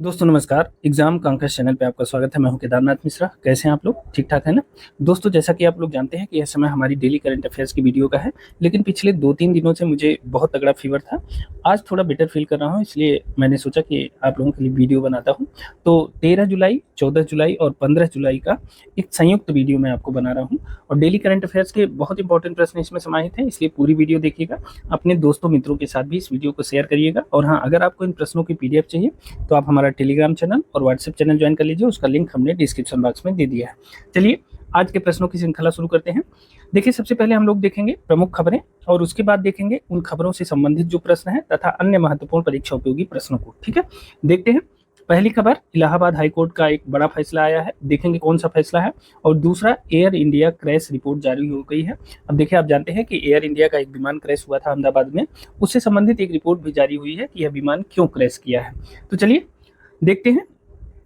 दोस्तों नमस्कार। Exam Kanker channel पे आपका स्वागत है। मैं हूं केदारनाथ मिश्रा। कैसे हैं आप लोग? ठीक ठाक है ना? दोस्तों जैसा कि आप लोग जानते हैं कि यह समय हमारी डेली करंट अफेयर्स की वीडियो का है, लेकिन पिछले 2-3 दिनों से मुझे बहुत तगड़ा फीवर था। आज थोड़ा बेटर फील कर रहा हूं, इसलिए मैंने सोचा कि आप लोगों के लिए वीडियो बनाता हूं। तो 13 जुलाई, 14 जुलाई और 15 जुलाई का एक संयुक्त वीडियो मैं आपको बना रहा हूँ और डेली करंट अफेयर्स के बहुत इंपॉर्टेंट प्रश्न इसमें समाहित हैं, इसलिए पूरी वीडियो देखिएगा। अपने दोस्तों मित्रों के साथ भी इस वीडियो को शेयर करिएगा। और हाँ, अगर आपको इन प्रश्नों की पीडीएफ चाहिए तो आप हमारा टेलीग्राम चैनल और व्हाट्सएप चैनल ज्वाइन कर लीजिए, उसका लिंक हमने डिस्क्रिप्शन बॉक्स में दे दिया है। चलिए आज के प्रश्नों की श्रृंखला शुरू करते हैं। देखिए, सबसे पहले हम लोग देखेंगे प्रमुख खबरें और उसके बाद देखेंगे उन खबरों से संबंधित जो प्रश्न हैं तथा अन्य महत्वपूर्ण परीक्षा उपयोगी प्रश्नों को। ठीक है, देखते हैं। पहली खबर, इलाहाबाद हाईकोर्ट का एक बड़ा फैसला आया है। देखेंगे कौन सा फैसला है। और दूसरा, एयर इंडिया क्रैश रिपोर्ट जारी हो गई है। अब देखिए, आप जानते हैं कि एयर इंडिया का एक विमान क्रैश हुआ था अहमदाबाद में, उससे संबंधित एक रिपोर्ट भी जारी हुई है कि यह विमान क्यों क्रैश किया है। तो चलिए देखते हैं।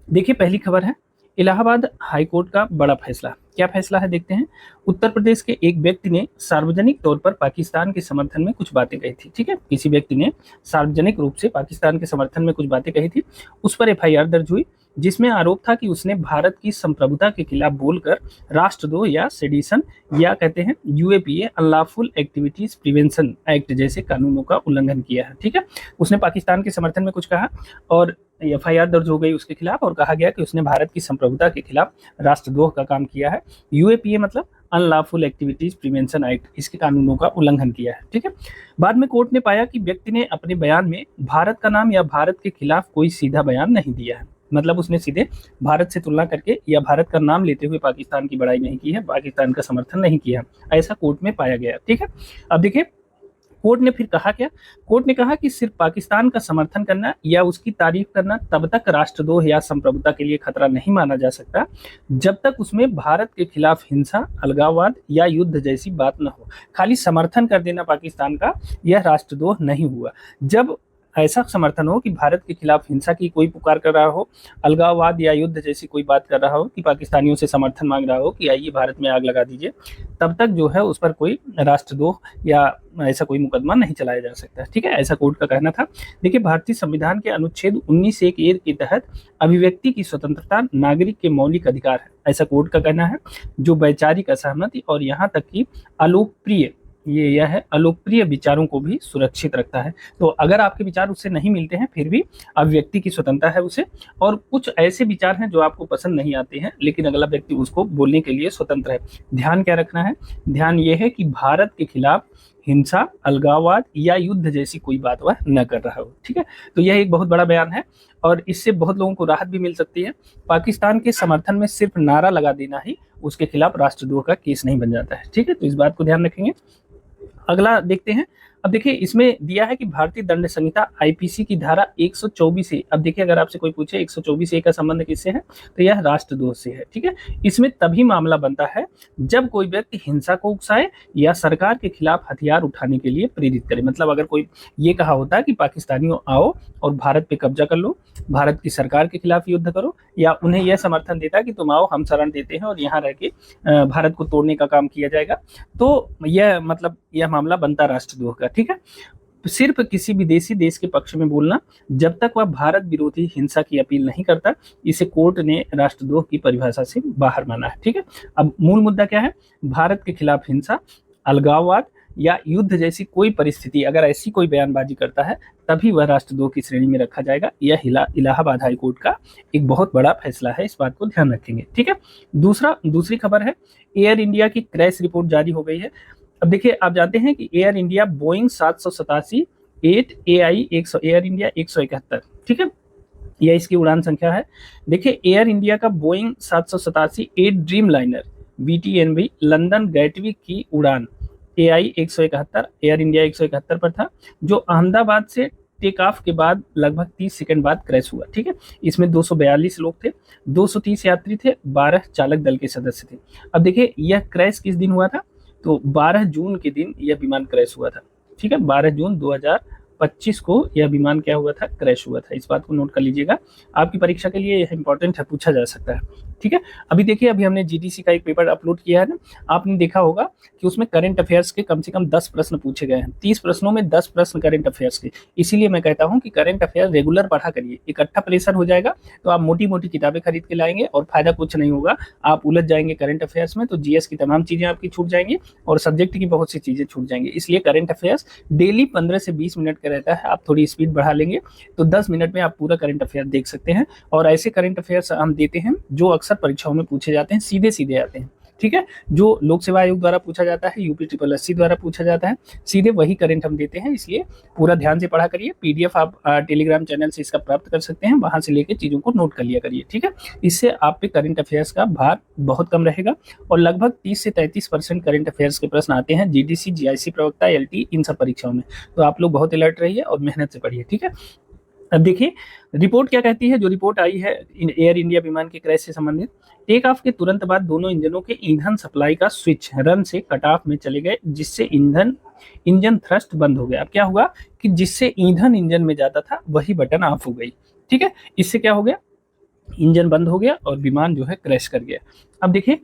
देखिए, पहली खबर है इलाहाबाद हाईकोर्ट का बड़ा फैसला। क्या फैसला है देखते हैं। उत्तर प्रदेश के एक व्यक्ति ने सार्वजनिक तौर पर पाकिस्तान के समर्थन में कुछ बातें कही थी। ठीक है, किसी व्यक्ति ने सार्वजनिक रूप से पाकिस्तान के समर्थन में कुछ बातें कही थी। उस पर एफआईआर दर्ज हुई, जिसमें आरोप था कि उसने भारत की संप्रभुता के खिलाफ बोलकर राष्ट्रद्रोह या सेडिशन या कहते हैं UAPA unlawful activities prevention act जैसे कानूनों का उल्लंघन किया है। ठीक है, उसने पाकिस्तान के समर्थन में कुछ कहा और एफआईआर दर्ज हो गई उसके खिलाफ और कहा गया कि उसने भारत की संप्रभुता के खिलाफ राष्ट्रद्रोह का काम किया है। यूएपीए मतलब अनलॉफुल एक्टिविटीज प्रिवेंशन एक्ट, इसके कानूनों का उल्लंघन किया है। ठीक है, बाद में कोर्ट ने पाया कि व्यक्ति ने अपने बयान में भारत का नाम या भारत के खिलाफ कोई सीधा बयान नहीं दिया है। मतलब उसने सीधे भारत से तुलना करके या भारत का नाम लेते हुए पाकिस्तान की बड़ाई नहीं की है, पाकिस्तान का समर्थन नहीं किया, ऐसा कोर्ट में पाया गया। ठीक है, अब देखिए कोर्ट ने फिर कहा क्या। कोर्ट ने कहा कि सिर्फ पाकिस्तान का समर्थन करना या उसकी तारीफ करना तब तक राष्ट्रद्रोह या संप्रभुता के लिए खतरा नहीं माना जा सकता जब तक उसमें भारत के खिलाफ हिंसा, अलगाववाद या युद्ध जैसी बात न हो। खाली समर्थन कर देना पाकिस्तान का, यह राष्ट्रद्रोह नहीं हुआ। जब ऐसा समर्थन हो कि भारत के खिलाफ हिंसा की कोई पुकार कर रहा हो, अलगाववाद या युद्ध जैसी कोई बात कर रहा हो, कि पाकिस्तानियों से समर्थन मांग रहा हो कि आइए भारत में आग लगा दीजिए, तब तक जो है उस पर कोई राष्ट्रद्रोह या ऐसा कोई मुकदमा नहीं चलाया जा सकता। ठीक है, ऐसा कोर्ट का कहना था। देखिए, भारतीय संविधान के अनुच्छेद 19(1)(a) के तहत अभिव्यक्ति की स्वतंत्रता नागरिक के मौलिक अधिकार है, ऐसा कोर्ट का कहना है, जो वैचारिक असहमति और यहाँ तक कि अलोकप्रिय यह है अलोकप्रिय विचारों को भी सुरक्षित रखता है। तो अगर आपके विचार उससे नहीं मिलते हैं फिर भी अभिव्यक्ति की स्वतंत्रता है उसे, और कुछ ऐसे विचार हैं जो आपको पसंद नहीं आते हैं लेकिन अगला व्यक्ति उसको बोलने के लिए स्वतंत्र है। ध्यान क्या रखना है? ध्यान ये है कि भारत के खिलाफ हिंसा, अलगाववाद या युद्ध जैसी कोई बात वह न कर रहा हो। ठीक है, तो यह एक बहुत बड़ा बयान है और इससे बहुत लोगों को राहत भी मिल सकती है। पाकिस्तान के समर्थन में सिर्फ नारा लगा देना ही उसके खिलाफ राष्ट्रद्रोह का केस नहीं बन जाता है। ठीक है, तो इस बात को ध्यान रखेंगे। अगला देखते हैं। अब देखिए, इसमें दिया है कि भारतीय दंड संहिता आईपीसी की धारा 124 से, अब देखिए अगर आपसे कोई पूछे 124 का संबंध किससे है तो यह राष्ट्रद्रोह से है। ठीक है, इसमें तभी मामला बनता है जब कोई व्यक्ति हिंसा को उकसाए या सरकार के खिलाफ हथियार उठाने के लिए प्रेरित करे। मतलब अगर कोई ये कहा होता है कि पाकिस्तानियों आओ और भारत पे कब्जा कर लो, भारत की सरकार के खिलाफ युद्ध करो, या उन्हें यह समर्थन देता है कि तुम आओ हम शरण देते हैं और यहाँ रह के भारत को तोड़ने का काम किया जाएगा, तो यह मतलब यह मामला बनता राष्ट्रद्रोह का। ठीक है, सिर्फ किसी विदेशी देश के पक्ष में बोलना जब तक वह भारत विरोधी हिंसा की अपील नहीं करता, इसे कोर्ट ने राष्ट्रद्रोह की परिभाषा से बाहर माना है। ठीक है, अब मूल मुद्दा क्या है? भारत के खिलाफ हिंसा, अलगाववाद या युद्ध जैसी कोई परिस्थिति, अगर ऐसी कोई बयानबाजी करता है तभी वह राष्ट्रद्रोह की श्रेणी में रखा जाएगा। यह इलाहाबाद हाईकोर्ट का एक बहुत बड़ा फैसला है, इस बात को ध्यान रखेंगे। ठीक है, दूसरी खबर है, एयर इंडिया की क्रैश रिपोर्ट जारी हो गई है। अब देखिए, आप जानते हैं कि air India Boeing 787 8 AI 100 air India 171, ठीक है, यह इसकी उड़ान संख्या है। देखिए, एयर इंडिया का Boeing 787 8 dream liner BTNV London Gatwick की उड़ान AI 171 एयर इंडिया 171 पर था, जो अहमदाबाद से टेक ऑफ के बाद लगभग 30 सेकंड बाद क्रैश हुआ। ठीक है, इसमें 242 लोग थे, 230 यात्री थे, 12 चालक दल के सदस्य थे। अब देखिए, यह क्रैश किस दिन हुआ था? तो 12 जून के दिन यह विमान क्रैश हुआ था। ठीक है, 12 जून 2025 को यह विमान क्या हुआ था? क्रैश हुआ था। इस बात को नोट कर लीजिएगा, आपकी परीक्षा के लिए यह इंपॉर्टेंट है, पूछा जा सकता है। ठीक है। अभी देखिए, अभी हमने जीडीसी का एक पेपर अपलोड किया है ना, आपने देखा होगा कि उसमें करंट अफेयर्स के कम से कम 10 प्रश्न पूछे गए हैं। 30 प्रश्नों में 10 प्रश्न करंट अफेयर्स के। इसीलिए मैं कहता हूं कि करंट अफेयर रेगुलर पढ़ा करिए, इकट्ठा प्रेशर हो जाएगा तो आप मोटी मोटी किताबें खरीद के लाएंगे और फायदा कुछ नहीं होगा, आप उलझ जाएंगे करंट अफेयर्स में, तो जीएस की तमाम चीजें आपकी छूट जाएंगी और सब्जेक्ट की बहुत सी चीजें छूट जाएंगी। इसलिए करंट अफेयर्स डेली 15 से 20 मिनट का रहता है, आप थोड़ी स्पीड बढ़ा लेंगे तो 10 मिनट में आप पूरा करंट अफेयर देख सकते हैं। और ऐसे करंट अफेयर्स हम देते हैं जो अक्सर परीक्षाओं में पूछे जाते हैं, सीधे सीधे आते हैं, ठीक है। जो लोक सेवा आयोग द्वारा पूछा जाता है, यूपी ट्रिपल एससी द्वारा पूछा जाता है, सीधे वही करंट हम देते हैं। इसलिए पूरा ध्यान से पढ़ा करिए। पीडीएफ आप टेलीग्राम चैनल से इसका प्राप्त कर सकते हैं, वहां से लेके चीजों को नोट कर लिया करिए, ठीक है। इससे आप पे करंट अफेयर्स का भार बहुत कम रहेगा और लगभग 30 से 33% करंट अफेयर्स के प्रश्न आते हैं जीडीसी, जीआईसी, प्रवक्ता, एलटी, इन सब परीक्षाओं में। तो आप लोग बहुत अलर्ट रहिए और मेहनत से पढ़िए, ठीक है। अब देखिए रिपोर्ट क्या कहती है। जो रिपोर्ट आई है एयर इंडिया विमान के क्रैश से संबंधित, टेक ऑफ के तुरंत बाद दोनों इंजनों के ईंधन सप्लाई का स्विच रन से कट ऑफ में चले गए, जिससे इंजन थ्रस्ट बंद हो गया। अब क्या हुआ कि जिससे ईंधन इंजन में जाता था वही बटन ऑफ हो गई, ठीक है। इससे क्या हो गया, इंजन बंद हो गया और विमान जो है क्रैश कर गया। अब देखिए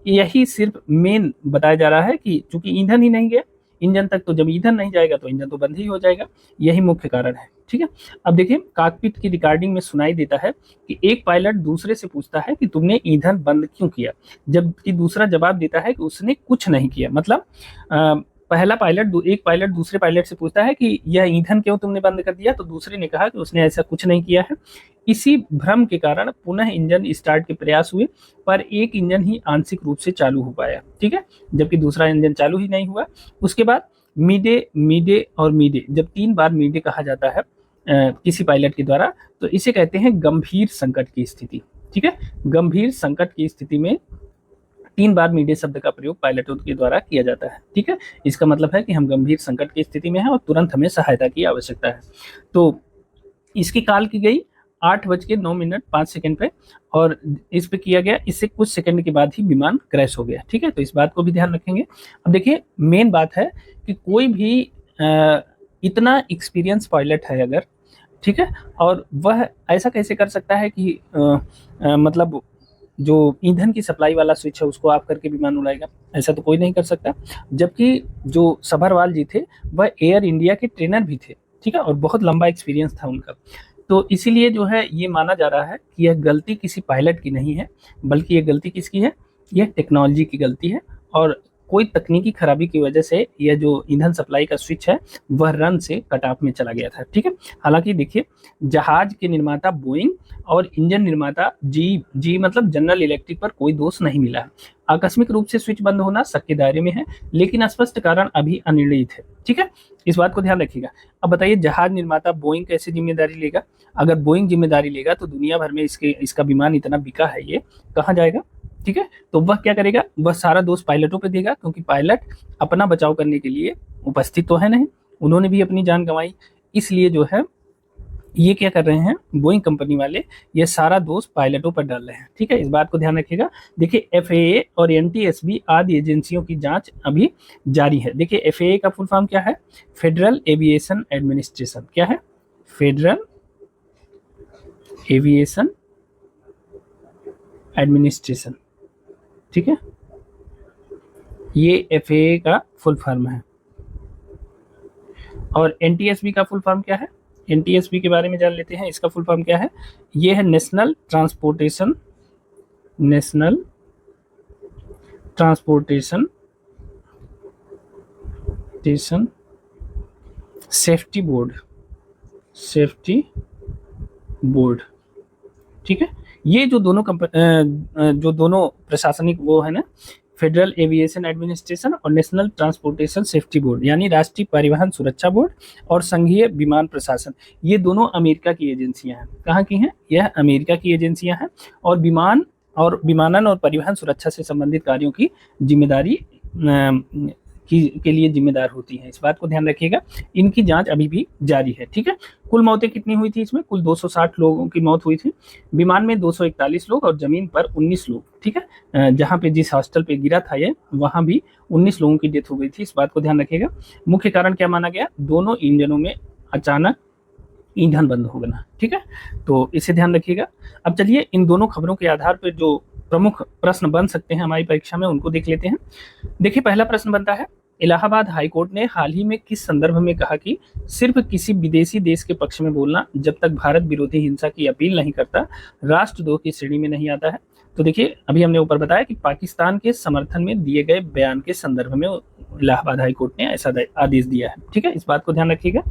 यही सिर्फ मेन बताया जा रहा है कि चूंकि ईंधन ही नहीं गया इंजन तक, तो जब ईंधन नहीं जाएगा तो इंजन तो बंद ही हो जाएगा, यही मुख्य कारण है, ठीक है। अब देखिए कॉकपिट की रिकॉर्डिंग में सुनाई देता है कि एक पायलट दूसरे से पूछता है कि तुमने ईंधन बंद क्यों किया, जबकि दूसरा जवाब देता है कि उसने कुछ नहीं किया। मतलब एक पायलट दूसरे पायलट से पूछता है कि यह ईंधन क्यों तुमने बंद कर दिया, तो दूसरे ने कहा कि उसने ऐसा कुछ नहीं किया है। इसी भ्रम के कारण पुनः इंजन स्टार्ट के प्रयास हुए, पर एक इंजन ही आंशिक रूप से चालू हो पाया, ठीक है, जबकि दूसरा इंजन चालू ही नहीं हुआ। उसके बाद मीडे मीडे और मीडे, जब 3 बार मीडे कहा जाता है किसी पायलट के द्वारा, तो इसे कहते हैं गंभीर संकट की स्थिति, ठीक है। गंभीर संकट की स्थिति में 3 बार मीडे शब्द का प्रयोग पायलटों के द्वारा किया जाता है, ठीक है। इसका मतलब है कि हम गंभीर संकट की स्थिति में हैं और तुरंत हमें सहायता की आवश्यकता है। तो इसकी कॉल की गई 8:09:05 पे और इस पे किया गया, इससे कुछ सेकंड के बाद ही विमान क्रैश हो गया, ठीक है। तो इस बात को भी ध्यान रखेंगे। अब देखिए मेन बात है कि कोई भी इतना एक्सपीरियंस पायलट है अगर, ठीक है, और वह ऐसा कैसे कर सकता है कि मतलब जो ईंधन की सप्लाई वाला स्विच है उसको ऑफ करके विमान उड़ाएगा, ऐसा तो कोई नहीं कर सकता। जबकि जो सभरवाल जी थे वह एयर इंडिया के ट्रेनर भी थे, ठीक है, और बहुत लंबा एक्सपीरियंस था उनका। तो इसीलिए जो है ये माना जा रहा है कि यह गलती किसी पायलट की नहीं है, बल्कि ये गलती किसकी है, यह टेक्नोलॉजी की गलती है और कोई तकनीकी खराबी की वजह से यह जो ईंधन सप्लाई का स्विच है वह रन से कट ऑफ में चला गया था, ठीक है। हालांकि देखिए जहाज के निर्माता बोइंग और इंजन निर्माता जी मतलब जनरल इलेक्ट्रिक पर कोई दोष नहीं मिला है। आकस्मिक रूप से स्विच बंद होना शक के दायरे में है, लेकिन स्पष्ट कारण अभी अनिर्णित है, ठीक है। इस बात को ध्यान रखिएगा। अब बताइए जहाज निर्माता बोइंग कैसे जिम्मेदारी लेगा। अगर बोइंग जिम्मेदारी लेगा तो दुनिया भर में इसका विमान इतना बिका है, ये कहाँ जाएगा, ठीक है। तो वह क्या करेगा, वह सारा दोष पायलटों पे देगा, क्योंकि पायलट अपना बचाव करने के लिए उपस्थित तो है नहीं, उन्होंने भी अपनी जान गंवाई। इसलिए जो है ये क्या कर रहे हैं बोइंग कंपनी वाले, ये सारा दोष पायलटों पर डाल रहे हैं, ठीक है। इस बात को ध्यान रखिएगा। देखिए एफएए और एनटीएसबी आदि एजेंसियों की जांच अभी जारी है। देखिए एफएए का फुल फॉर्म क्या है, फेडरल एविएशन एडमिनिस्ट्रेशन। क्या है, फेडरल एविएशन एडमिनिस्ट्रेशन, ठीक है, ये एफएए का फुल फॉर्म है। और एनटीएसबी का फुल फॉर्म क्या है, एनटीएसबी के बारे में जान लेते हैं। इसका फुल फॉर्म क्या है, ये है नेशनल ट्रांसपोर्टेशन सेफ्टी बोर्ड, ठीक है। ये जो दोनों प्रशासनिक वो है ना, फेडरल एविएशन एडमिनिस्ट्रेशन और नेशनल ट्रांसपोर्टेशन सेफ्टी बोर्ड, यानी राष्ट्रीय परिवहन सुरक्षा बोर्ड और संघीय विमान प्रशासन, ये दोनों अमेरिका की एजेंसियां हैं। कहाँ की हैं, यह अमेरिका की एजेंसियां हैं और विमानन और परिवहन सुरक्षा से संबंधित कार्यों की जिम्मेदारी के लिए जिम्मेदार होती हैं। इस बात को ध्यान रखिएगा। इनकी जांच अभी भी जारी है, ठीक है। कुल मौतें कितनी हुई थी इसमें, कुल 260 लोगों की मौत हुई थी। विमान में 241 लोग और जमीन पर 19 लोग, ठीक है। जहां पे जिस हॉस्टल पे गिरा था ये, वहां भी 19 लोगों की डेथ हो गई थी। इस बात को ध्यान रखिएगा। मुख्य कारण क्या माना गया, दोनों इंजनों में अचानक ईंधन बंद हो गया, ठीक है। तो इसे ध्यान रखिएगा। अब चलिए इन दोनों खबरों के आधार पर जो प्रमुख प्रश्न बन सकते हैं हमारी परीक्षा में, उनको देख लेते हैं। देखिए पहला प्रश्न बनता है, इलाहाबाद हाईकोर्ट ने हाल ही में किस संदर्भ में कहा कि सिर्फ किसी विदेशी देश के पक्ष में बोलना जब तक भारत विरोधी हिंसा की अपील नहीं करता राष्ट्रद्रोह की श्रेणी में नहीं आता है। तो देखिए अभी हमने ऊपर बताया कि पाकिस्तान के समर्थन में दिए गए बयान के संदर्भ में इलाहाबाद हाईकोर्ट ने ऐसा आदेश दिया है। ठीक है, इस बात को ध्यान रखिएगा।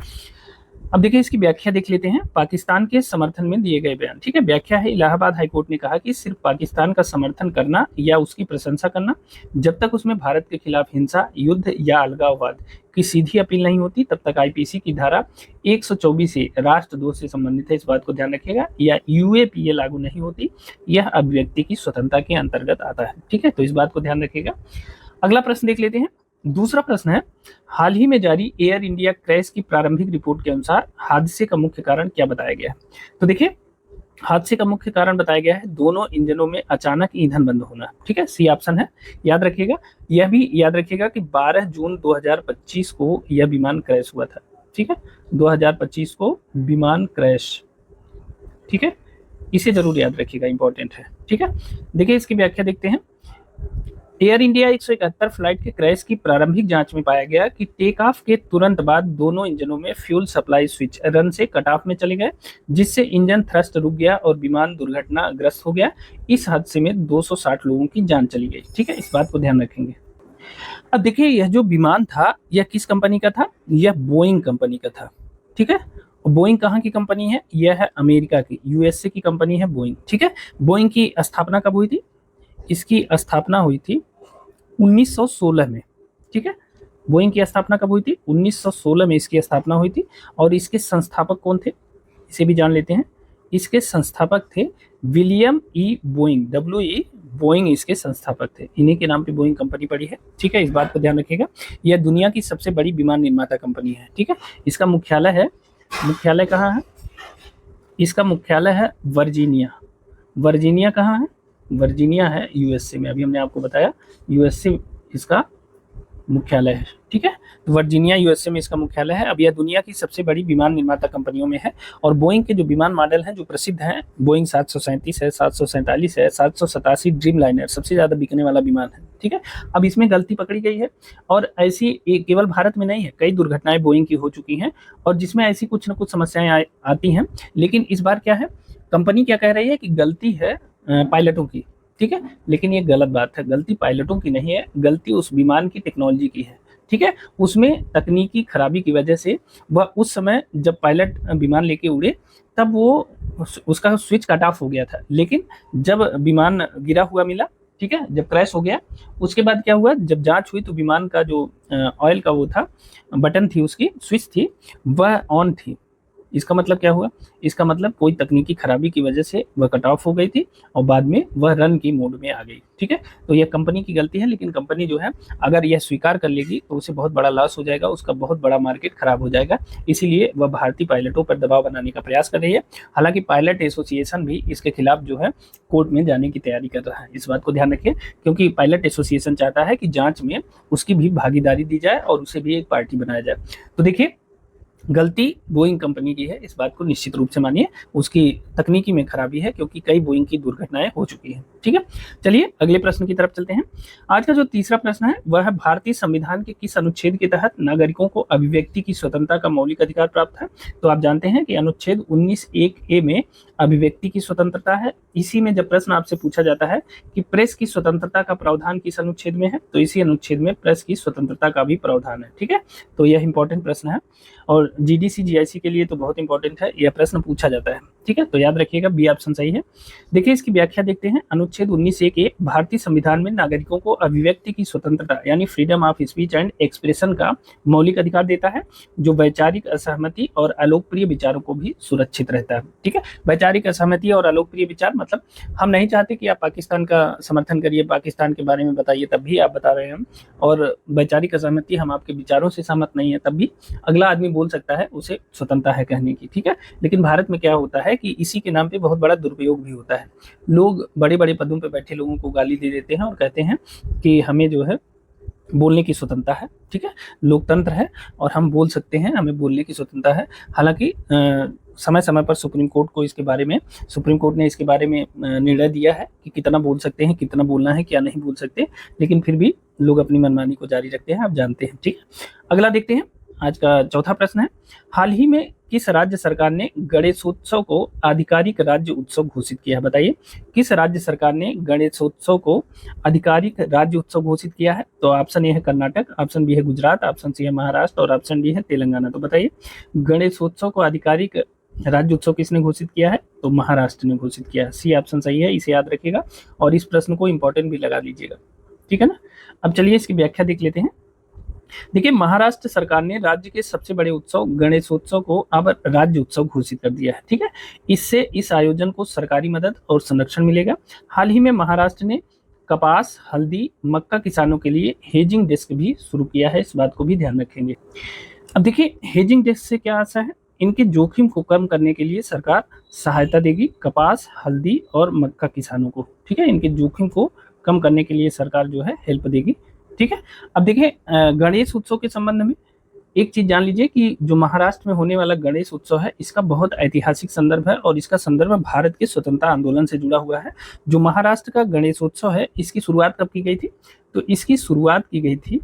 अब देखिए इसकी व्याख्या देख लेते हैं, पाकिस्तान के समर्थन में दिए गए बयान। ठीक है, व्याख्या है, इलाहाबाद हाईकोर्ट ने कहा कि सिर्फ पाकिस्तान का समर्थन करना या उसकी प्रशंसा करना जब तक उसमें भारत के खिलाफ हिंसा, युद्ध या अलगाववाद की सीधी अपील नहीं होती तब तक आईपीसी की धारा 124 से राष्ट्रद्रोह से संबंधित है, इस बात को ध्यान रखिएगा, या यूएपीए लागू नहीं होती, यह अभिव्यक्ति की स्वतंत्रता के अंतर्गत आता है। ठीक है, तो इस बात को ध्यान रखिएगा। अगला प्रश्न देख लेते हैं। दूसरा प्रश्न है, हाल ही में जारी एयर इंडिया क्रैश की प्रारंभिक रिपोर्ट के अनुसार हादसे का मुख्य कारण क्या बताया गया है? तो देखिए हादसे का मुख्य कारण बताया गया है दोनों इंजनों में अचानक ईंधन बंद होना। ठीक है, सी ऑप्शन है, याद रखिएगा। यह भी याद रखिएगा कि 12 जून 2025 को यह विमान क्रैश हुआ था। ठीक है, 2025 को विमान क्रैश, ठीक है, इसे जरूर याद रखिएगा, इंपॉर्टेंट है। ठीक है, देखिए इसकी व्याख्या देखते हैं। एयर इंडिया 171 फ्लाइट के क्रैश की प्रारंभिक जांच में पाया गया कि टेक ऑफ के तुरंत बाद दोनों इंजनों में फ्यूल सप्लाई स्विच रन से कट ऑफ में चले गए, जिससे इंजन थ्रस्ट रुक गया और विमान दुर्घटनाग्रस्त हो गया। इस हादसे में 260 लोगों की जान चली गई। ठीक है, इस बात को ध्यान रखेंगे। अब देखिए यह जो विमान था यह किस कंपनी का था? यह बोइंग कंपनी का था। ठीक है, बोइंग कहाँ की कंपनी है? यह है अमेरिका की, यूएसए की कंपनी है बोइंग। ठीक है, बोइंग की स्थापना कब हुई थी? इसकी स्थापना हुई थी 1916 में। ठीक है, बोइंग की स्थापना कब हुई थी? 1916 में इसकी स्थापना हुई थी। और इसके संस्थापक कौन थे, इसे भी जान लेते हैं। इसके संस्थापक थे William E Boeing, WE Boeing इसके संस्थापक थे, इन्हीं के नाम पे बोइंग कंपनी पड़ी है। ठीक है, इस बात को ध्यान रखिएगा। यह दुनिया की सबसे बड़ी विमान निर्माता कंपनी है। ठीक है, इसका मुख्यालय है, मुख्यालय कहाँ है? इसका मुख्यालय है वर्जीनिया। वर्जीनिया कहाँ है? वर्जीनिया है यूएसए में, अभी हमने आपको बताया यूएसए इसका मुख्यालय है। ठीक है, तो वर्जीनिया यूएसए में इसका मुख्यालय है। अब यह दुनिया की सबसे बड़ी विमान निर्माता कंपनियों में है। और बोइंग के जो विमान मॉडल हैं जो प्रसिद्ध हैं, बोइंग 737 है, 747 है, 787 ड्रीम लाइनर सबसे ज़्यादा बिकने वाला विमान है। ठीक है, अब इसमें गलती पकड़ी गई है और ऐसी केवल भारत में नहीं है, कई दुर्घटनाएं बोइंग की हो चुकी हैं और जिसमें ऐसी कुछ न कुछ समस्याएं आती हैं। लेकिन इस बार क्या है, कंपनी क्या कह रही है कि गलती है पायलटों की। ठीक है, लेकिन ये गलत बात है, गलती पायलटों की नहीं है, गलती उस विमान की टेक्नोलॉजी की है। ठीक है, उसमें तकनीकी खराबी की वजह से वह उस समय जब पायलट विमान लेके उड़े तब वो उसका स्विच कट ऑफ हो गया था। लेकिन जब विमान गिरा हुआ मिला, ठीक है, जब क्रैश हो गया उसके बाद क्या हुआ, जब जांच हुई तो विमान का जो ऑयल का वो था बटन थी, उसकी स्विच थी, वह ऑन थी। इसका मतलब क्या हुआ? इसका मतलब कोई तकनीकी खराबी की वजह से वह कट ऑफ हो गई थी और बाद में वह रन की मोड में आ गई। ठीक है, तो यह कंपनी की गलती है, लेकिन कंपनी जो है अगर यह स्वीकार कर लेगी तो उसे बहुत बड़ा लॉस हो जाएगा, उसका बहुत बड़ा मार्केट खराब हो जाएगा। इसीलिए वह भारतीय पायलटों पर दबाव बनाने का प्रयास कर रही है। हालांकि पायलट एसोसिएशन भी इसके खिलाफ जो है कोर्ट में जाने की तैयारी कर रहा है। इस बात को ध्यान रखिए, क्योंकि पायलट एसोसिएशन चाहता है कि जांच में उसकी भी भागीदारी दी जाए और उसे भी एक पार्टी बनाया जाए। तो देखिए गलती बोइंग कंपनी की है, इस बात को निश्चित रूप से मानिए, उसकी तकनीकी में खराबी है क्योंकि कई बोइंग की दुर्घटनाएं हो चुकी हैं। ठीक है, चलिए अगले प्रश्न की तरफ चलते हैं। आज का जो तीसरा प्रश्न है वह है, भारतीय संविधान के किस अनुच्छेद के तहत नागरिकों को अभिव्यक्ति की स्वतंत्रता का मौलिक अधिकार प्राप्त है? तो आप जानते हैं कि अनुच्छेद 19(1)(a) में अभिव्यक्ति की स्वतंत्रता है। इसी में जब प्रश्न आपसे पूछा जाता है कि प्रेस की स्वतंत्रता का प्रावधान किस अनुच्छेद में है, तो इसी अनुच्छेद में प्रेस की स्वतंत्रता का भी प्रावधान है। ठीक है, तो यह इंपॉर्टेंट प्रश्न है और जीडीसी जीआईसी के लिए तो बहुत इंपॉर्टेंट है, यह प्रश्न पूछा जाता है। ठीक है, तो याद रखिएगा, बी ऑप्शन सही है। देखिए इसकी व्याख्या देखते हैं। अनुच्छेद 19(1)(a) भारतीय संविधान में नागरिकों को अभिव्यक्ति की स्वतंत्रता यानी freedom of speech and expression का मौलिक अधिकार देता है, जो वैचारिक असहमति और अलोकप्रिय विचारों को भी सुरक्षित रहता है। ठीक है, वैचारिक असहमति और अलोकप्रिय विचार मतलब हम नहीं चाहते कि आप पाकिस्तान का समर्थन करिए, पाकिस्तान के बारे में बताइए, तब भी आप बता रहे हैं हम, और वैचारिक असहमति हम आपके विचारों से सहमत नहीं है, तब भी अगला आदमी बोल सकता है, उसे स्वतंत्रता है कहने की। ठीक है, लेकिन भारत में क्या होता है कि इसी के नाम पे बहुत बड़ा दुरुपयोग भी होता है। लोग बड़े बड़े पदों पे बैठे लोगों को गाली दे देते हैं और कहते हैं कि हमें जो है बोलने की स्वतंत्रता है। ठीक है, लोकतंत्र है और हम बोल सकते हैं, हमें बोलने की स्वतंत्रता है। हालांकि समय समय पर सुप्रीम कोर्ट ने इसके बारे में निर्णय दिया है कि कितना बोल सकते हैं, कितना बोलना है, क्या नहीं बोल सकते, लेकिन फिर भी लोग अपनी मनमानी को जारी रखते हैं, आप जानते हैं। ठीक है, अगला देखते हैं। आज का चौथा प्रश्न है, हाल ही में किस राज्य सरकार ने गणेशोत्सव को आधिकारिक राज्य उत्सव घोषित किया है? बताइए, किस राज्य सरकार ने गणेशोत्सव को आधिकारिक राज्य उत्सव घोषित किया है? तो ऑप्शन ए है कर्नाटक, ऑप्शन बी है गुजरात, ऑप्शन सी है महाराष्ट्र और ऑप्शन डी है तेलंगाना। तो बताइए, गणेशोत्सव को आधिकारिक राज्य उत्सव किसने घोषित किया है? तो महाराष्ट्र ने घोषित किया है। सी ऑप्शन सही है, इसे याद रखिएगा और इस प्रश्न को इंपॉर्टेंट भी लगा लीजिएगा। ठीक है ना। अब चलिए इसकी व्याख्या देख लेते हैं। देखिए, महाराष्ट्र सरकार ने राज्य के सबसे बड़े उत्सव गणेशोत्सव को अब राज्य उत्सव घोषित कर दिया है। ठीक है, इससे इस आयोजन को सरकारी मदद और संरक्षण मिलेगा। हाल ही में महाराष्ट्र ने कपास, हल्दी, मक्का किसानों के लिए हेजिंग डेस्क भी शुरू किया है, इस बात को भी ध्यान रखेंगे। अब देखिए, हेजिंग डेस्क से क्या आशा है? इनके जोखिम को कम करने के लिए सरकार सहायता देगी कपास, हल्दी और मक्का किसानों को। ठीक है, इनके जोखिम को कम करने के लिए सरकार जो है हेल्प देगी। ठीक है, अब देखिए, गणेश उत्सव के संबंध में एक चीज जान लीजिए कि जो महाराष्ट्र में होने वाला गणेश उत्सव है, इसका बहुत ऐतिहासिक संदर्भ है और इसका संदर्भ भारत के स्वतंत्रता आंदोलन से जुड़ा हुआ है। जो महाराष्ट्र का गणेश उत्सव है, इसकी शुरुआत कब की गई थी? तो इसकी शुरुआत की गई थी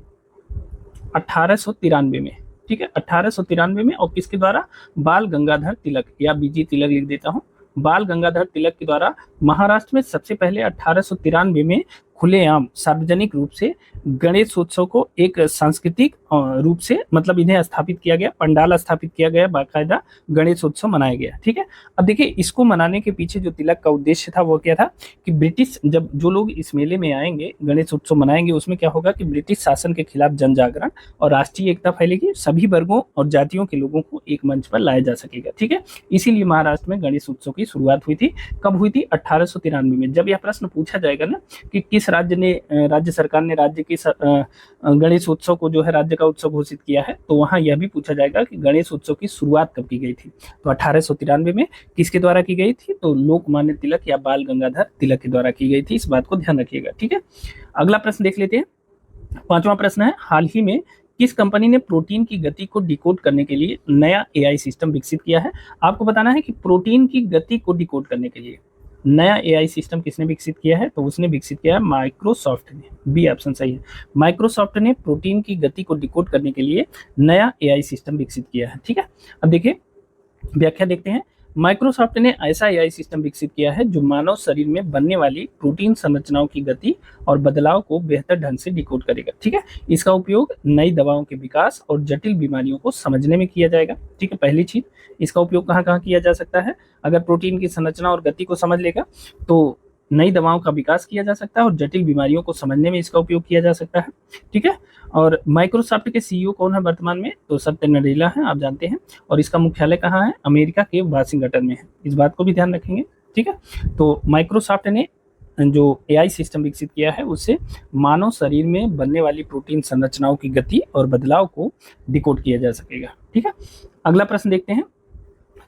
1893 में। ठीक है, 1893 में, और किसके द्वारा? बाल गंगाधर तिलक, या बीजी तिलक लिख देता हूँ, बाल गंगाधर तिलक के द्वारा महाराष्ट्र में सबसे पहले 1893 में खुलेआम सार्वजनिक रूप से गणेशोत्सव को एक सांस्कृतिक रूप से, मतलब इन्हें स्थापित किया गया, पंडाल स्थापित किया गया, बाकायदा गणेशोत्सव मनाया गया। ठीक है, अब देखिए, इसको मनाने के पीछे जो तिलक का उद्देश्य था वो क्या था कि ब्रिटिश, जब जो लोग इस मेले में आएंगे, गणेशोत्सव मनाएंगे, उसमें क्या होगा कि ब्रिटिश शासन के खिलाफ जन जागरण और राष्ट्रीय एकता फैलेगी, सभी वर्गों और जातियों के लोगों को एक मंच पर लाया जा सकेगा। ठीक है, इसीलिए महाराष्ट्र में गणेश उत्सव की शुरुआत हुई थी। कब हुई थी? 1893 में। जब यह प्रश्न पूछा जाएगा ना कि किस राज्य सरकार ने राज्य के गणेश उत्सव को जो है राज्य का उत्सव घोषित किया है, तो वहां यह भी पूछा जाएगा कि गणेश उत्सव की शुरुआत कब की गई थी। तो 1893 में किसके द्वारा की गई थी? तो लोकमान्य तिलक या बाल गंगाधर तिलक के द्वारा की गई थी, इस बात को ध्यान रखिएगा। ठीक है, अगला प्रश्न देख लेते हैं। पांचवा प्रश्न है, हाल ही में किस कंपनी ने प्रोटीन की गति को डिकोड करने के लिए नया एआई सिस्टम विकसित किया है? आपको बताना है कि प्रोटीन की गति को डिकोड करने के लिए नया एआई सिस्टम किसने विकसित किया है? तो उसने विकसित किया है माइक्रोसॉफ्ट ने। बी ऑप्शन सही है, माइक्रोसॉफ्ट ने प्रोटीन की गति को डिकोड करने के लिए नया एआई सिस्टम विकसित किया है। ठीक है, अब देखिए व्याख्या देखते हैं। माइक्रोसॉफ्ट ने ऐसा एआई सिस्टम विकसित किया है जो मानव शरीर में बनने वाली प्रोटीन संरचनाओं की गति और बदलाव को बेहतर ढंग से डिकोड करेगा। ठीक है, इसका उपयोग नई दवाओं के विकास और जटिल बीमारियों को समझने में किया जाएगा। ठीक है, पहली चीज, इसका उपयोग कहाँ कहाँ किया जा सकता है? अगर प्रोटीन की संरचना और गति को समझ लेगा तो नई दवाओं का विकास किया जा सकता है और जटिल बीमारियों को समझने में इसका उपयोग किया जा सकता है। ठीक है, और माइक्रोसॉफ्ट के सीईओ कौन है वर्तमान में? तो सत्य नडेला है, आप जानते हैं, और इसका मुख्यालय कहाँ है? अमेरिका के वाशिंगटन में है, इस बात को भी ध्यान रखेंगे। ठीक है, तो माइक्रोसॉफ्ट ने जो एआई सिस्टम विकसित किया है उससे मानव शरीर में बनने वाली प्रोटीन संरचनाओं की गति और बदलाव को डिकोड किया जा सकेगा। ठीक है, अगला प्रश्न देखते हैं।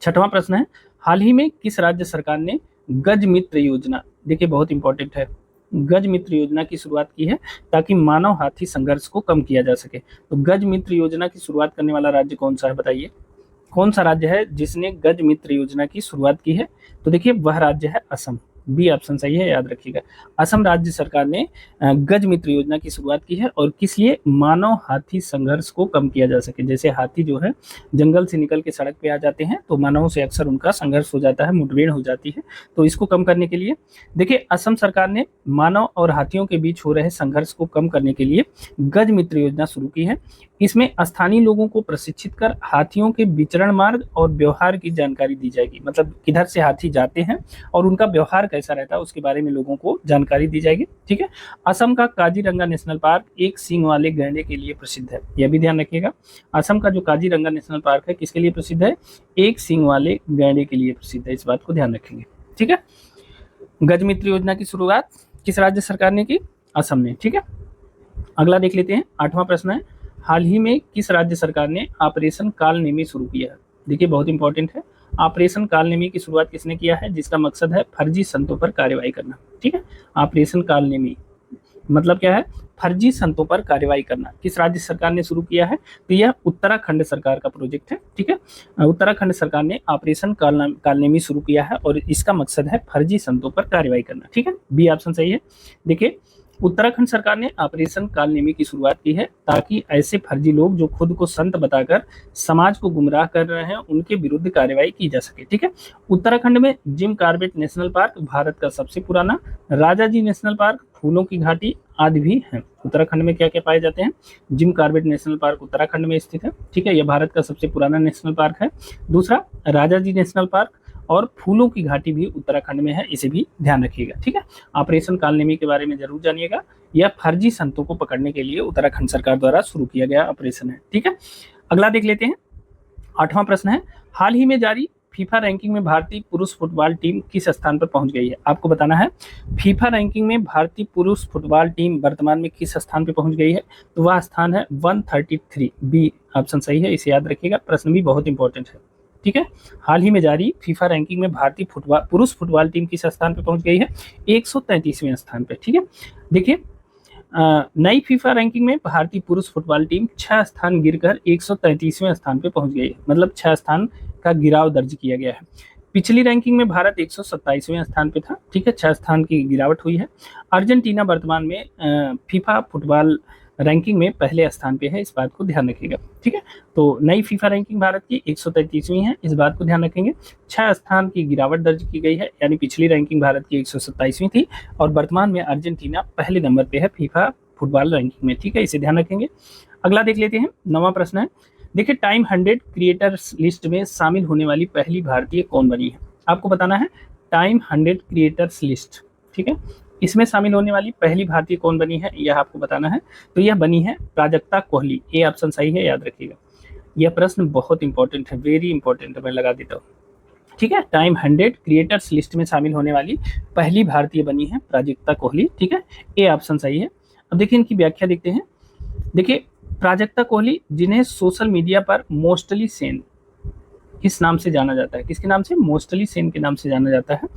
छठवां प्रश्न है, हाल ही में किस राज्य सरकार ने गज मित्र योजना, देखिए बहुत इंपॉर्टेंट है, गज मित्र योजना की शुरुआत की है ताकि मानव हाथी संघर्ष को कम किया जा सके। तो गज मित्र योजना की शुरुआत करने वाला राज्य कौन सा है? बताइए, कौन सा राज्य है जिसने गज मित्र योजना की शुरुआत की है? तो देखिए वह राज्य है असम। बी ऑप्शन सही है, याद रखिएगा। असम राज्य सरकार ने गज मित्र योजना की शुरुआत की है, और किस लिए? मानव हाथी संघर्ष को कम किया जा सके। जैसे हाथी जो है जंगल से निकल के सड़क पे आ जाते हैं तो मानवों से अक्सर उनका संघर्ष हो जाता है, मुठभेड़ हो जाती है, तो इसको कम करने के लिए देखिए असम सरकार ने मानव और हाथियों के बीच हो रहे संघर्ष को कम करने के लिए गज मित्र योजना शुरू की है। इसमें स्थानीय लोगों को प्रशिक्षित कर हाथियों के विचरण मार्ग और व्यवहार की जानकारी दी जाएगी, मतलब किधर से हाथी जाते हैं और उनका व्यवहार कैसा रहता है उसके बारे में लोगों को जानकारी दी जाएगी। ठीक है, असम का काजीरंगा नेशनल पार्क एक सींग वाले गैंडे के लिए प्रसिद्ध है, यह भी ध्यान रखिएगा। असम का जो काजीरंगा नेशनल पार्क है किसके लिए प्रसिद्ध है? एक सींग वाले गैंडे के लिए प्रसिद्ध है, इस बात को ध्यान रखेंगे। ठीक है, गज मित्र योजना की शुरुआत किस राज्य सरकार ने की? असम ने। ठीक है, अगला देख लेते हैं। आठवां प्रश्न है, हाल ही में किस राज्य सरकार ने ऑपरेशन कालनेमी शुरू किया है? देखिए बहुत इंपॉर्टेंट है, ऑपरेशन कालनेमी की शुरुआत किसने किया है? जिसका मकसद है फर्जी संतों पर कार्रवाई करना। ठीक है, ऑपरेशन कालनेमी मतलब क्या है, फर्जी संतों पर कार्रवाई करना। किस राज्य सरकार ने शुरू किया है, तो यह उत्तराखंड सरकार का प्रोजेक्ट है। ठीक है, उत्तराखंड सरकार ने ऑपरेशन कालनेमी शुरू किया है और इसका मकसद है फर्जी संतों पर कार्रवाई करना। ठीक है, बी ऑप्शन सही है। देखिए, उत्तराखंड सरकार ने ऑपरेशन कालनेमी की शुरुआत की है ताकि ऐसे फर्जी लोग जो खुद को संत बताकर समाज को गुमराह कर रहे हैं उनके विरुद्ध कार्रवाई की जा सके। ठीक है, उत्तराखंड में Jim Corbett national park Bharat का सबसे पुराना, राजाजी नेशनल पार्क, फूलों की घाटी आदि भी हैं। उत्तराखंड में क्या क्या पाए जाते हैं, Jim Corbett national park Uttarakhand में स्थित है। ठीक है, यह भारत का सबसे पुराना नेशनल पार्क है। दूसरा, राजाजी नेशनल पार्क और फूलों की घाटी भी उत्तराखंड में है, इसे भी ध्यान रखिएगा। ठीक है, ऑपरेशन कालनेमी के बारे में जरूर जानिएगा। यह फर्जी संतों को पकड़ने के लिए उत्तराखंड सरकार द्वारा शुरू किया गया ऑपरेशन है। ठीक है, अगला देख लेते हैं। 8वां प्रश्न है, हाल ही में जारी फीफा रैंकिंग में भारतीय पुरुष फुटबॉल टीम किस स्थान पर पहुंच गई है। आपको बताना है फीफा रैंकिंग में भारतीय पुरुष फुटबॉल टीम वर्तमान में किस स्थान पर पहुंच गई है, तो वह स्थान है 133। बी ऑप्शन सही है, इसे याद रखिएगा, प्रश्न भी बहुत इंपॉर्टेंट है। ठीक है, हाल ही में जारी फीफा रैंकिंग में भारतीय पुरुष फुटबॉल टीम किस स्थान पर पहुंच गई है, 133वें स्थान पर। ठीक है, देखिए, नई फीफा रैंकिंग में भारतीय पुरुष फुटबॉल टीम 6 स्थान गिरकर 133वें स्थान पर पहुंच गई है, मतलब 6 स्थान का गिराव दर्ज किया गया है। पिछली रैंकिंग में भारत 127वें स्थान पे था। ठीक है, 6 स्थान की गिरावट हुई है। अर्जेंटीना वर्तमान में फीफा फुटबॉल रैंकिंग में पहले स्थान पे है, इस बात को ध्यान रखिएगा। ठीक है, तो नई फीफा रैंकिंग भारत की 133वीं है, इस बात को ध्यान रखेंगे। 6 स्थान की गिरावट दर्ज की गई है, यानी पिछली रैंकिंग भारत की 127वीं थी और वर्तमान में अर्जेंटीना पहले नंबर पे है फीफा फुटबॉल रैंकिंग में। ठीक है, इसे ध्यान रखेंगे। अगला देख लेते हैं, 9वां प्रश्न है, देखिए, टाइम 100 क्रिएटर्स लिस्ट में शामिल होने वाली पहली भारतीय कौन बनी है। आपको बताना है टाइम 100 क्रिएटर्स लिस्ट। ठीक है, इसमें शामिल होने वाली पहली भारतीय कौन बनी है, यह आपको बताना है। तो यह बनी है प्राजक्ता कोहली। ए ऑप्शन सही है, याद रखिएगा। यह प्रश्न बहुत इंपॉर्टेंट है, वेरी इंपॉर्टेंट है, मैं लगा देता हूँ। ठीक है, टाइम 100 क्रिएटर्स लिस्ट में शामिल होने वाली पहली भारतीय बनी है प्राजक्ता कोहली। ठीक है, ए ऑप्शन सही है। अब देखिए, इनकी व्याख्या देखते हैं। देखिए, प्राजक्ता कोहली, जिन्हें सोशल मीडिया पर मोस्टली सेन किस नाम से जाना जाता है, किसके नाम से, मोस्टली सेन के नाम से जाना जाता है,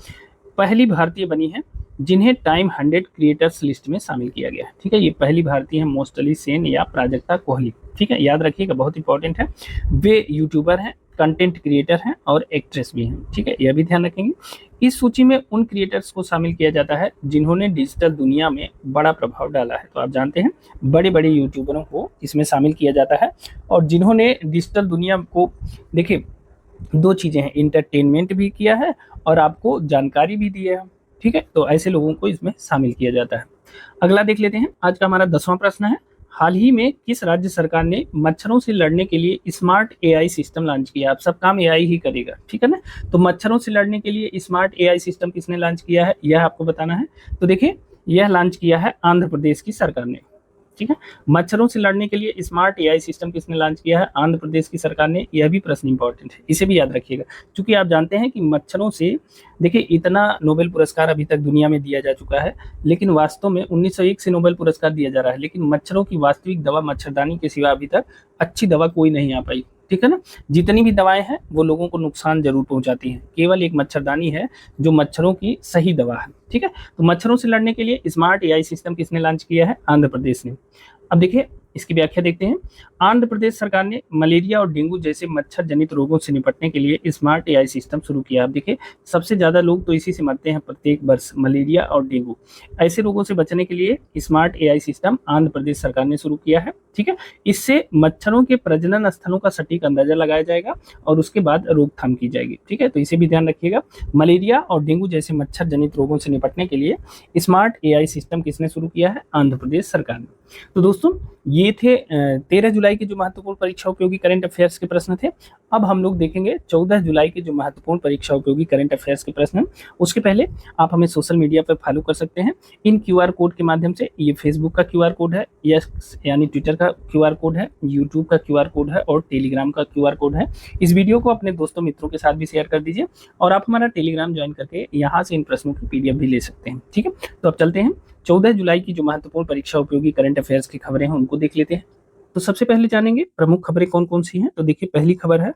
पहली भारतीय बनी है जिन्हें टाइम 100 क्रिएटर्स लिस्ट में शामिल किया गया है। ठीक है, ये पहली भारतीय है मोस्टली सेन या प्राजक्ता कोहली। ठीक है, याद रखिएगा, बहुत इंपॉर्टेंट है। वे यूट्यूबर हैं, कंटेंट क्रिएटर हैं और एक्ट्रेस भी हैं। ठीक है, यह भी ध्यान रखेंगे। इस सूची में उन क्रिएटर्स को शामिल किया जाता है जिन्होंने डिजिटल दुनिया में बड़ा प्रभाव डाला है। तो आप जानते हैं बड़े बड़े यूट्यूबरों को इसमें शामिल किया जाता है और जिन्होंने डिजिटल दुनिया को, देखिए, 2 चीजें हैं, इंटरटेनमेंट भी किया है और आपको जानकारी भी दी है। ठीक है, तो ऐसे लोगों को इसमें शामिल किया जाता है। अगला देख लेते हैं, आज का हमारा 10वां प्रश्न है, हाल ही में किस राज्य सरकार ने मच्छरों से लड़ने के लिए स्मार्ट एआई सिस्टम लॉन्च किया। अब सब काम एआई ही करेगा। ठीक है ना, तो मच्छरों से लड़ने के लिए स्मार्ट एआई सिस्टम किसने लॉन्च किया है, यह आपको बताना है। तो देखिए, यह लॉन्च किया है आंध्र प्रदेश की सरकार ने। ठीक है, मच्छरों से लड़ने के लिए स्मार्ट एआई सिस्टम किसने लॉन्च किया है, आंध्र प्रदेश की सरकार ने। यह भी प्रश्न इंपॉर्टेंट है, इसे भी याद रखिएगा, क्योंकि आप जानते हैं कि मच्छरों से, देखिए, इतना नोबेल पुरस्कार अभी तक दुनिया में दिया जा चुका है, लेकिन वास्तव में 1901 से नोबेल पुरस्कार दिया जा रहा है, लेकिन मच्छरों की वास्तविक दवा मच्छरदानी के सिवा अभी तक अच्छी दवा कोई नहीं आ पाई। ठीक है ना, जितनी भी दवाएं हैं वो लोगों को नुकसान जरूर पहुंचाती हैं, केवल एक मच्छरदानी है जो मच्छरों की सही दवा है। ठीक है, तो मच्छरों से लड़ने के लिए स्मार्ट एआई सिस्टम किसने लॉन्च किया है, आंध्र प्रदेश ने। अब देखिए, इसकी व्याख्या देखते हैं। आंध्र प्रदेश सरकार ने मलेरिया और डेंगू जैसे मच्छर जनित रोगों से निपटने के लिए स्मार्ट एआई सिस्टम शुरू किया। अब देखिए, सबसे ज्यादा लोग तो इसी से मरते हैं प्रत्येक वर्ष, मलेरिया और डेंगू। ऐसे रोगों से बचने के लिए smart AI system Andhra Pradesh सरकार ने शुरू किया है। ठीक है, इससे मच्छरों के प्रजनन स्थलों का सटीक अंदाजा लगाया जाएगा और उसके बाद रोकथाम की जाएगी। ठीक है, तो इसे भी ध्यान रखिएगा। मलेरिया और डेंगू जैसे मच्छर जनित रोगों से निपटने के लिए स्मार्ट एआई सिस्टम किसने शुरू किया है, आंध्र प्रदेश सरकार ने। तो दोस्तों, ये थे 13 जुलाई के जो महत्वपूर्ण परीक्षा उपयोगी करंट अफेयर्स के प्रश्न थे। अब हम लोग देखेंगे 14 जुलाई के जो महत्वपूर्ण परीक्षा उपयोगी करंट अफेयर्स के प्रश्न। उसके पहले आप हमें सोशल मीडिया पर फॉलो कर सकते हैं इन क्यूआर कोड के माध्यम से। ये फेसबुक का क्यूआर कोड है, यानी ट्विटर का क्यूआर कोड है, यूट्यूब का क्यूआर कोड है और टेलीग्राम का क्यूआर कोड है। इस वीडियो को अपने दोस्तों मित्रों के साथ भी शेयर कर दीजिए और आप हमारा टेलीग्राम ज्वाइन करके यहाँ से इन प्रश्नों की पीडीएफ भी ले सकते हैं। ठीक है, तो अब चलते हैं 14 जुलाई की जो महत्वपूर्ण परीक्षा उपयोगी करंट अफेयर्स की खबरें हैं उनको देख लेते हैं। तो सबसे पहले जानेंगे प्रमुख खबरें कौन कौन सी हैं। तो देखिए, पहली खबर है,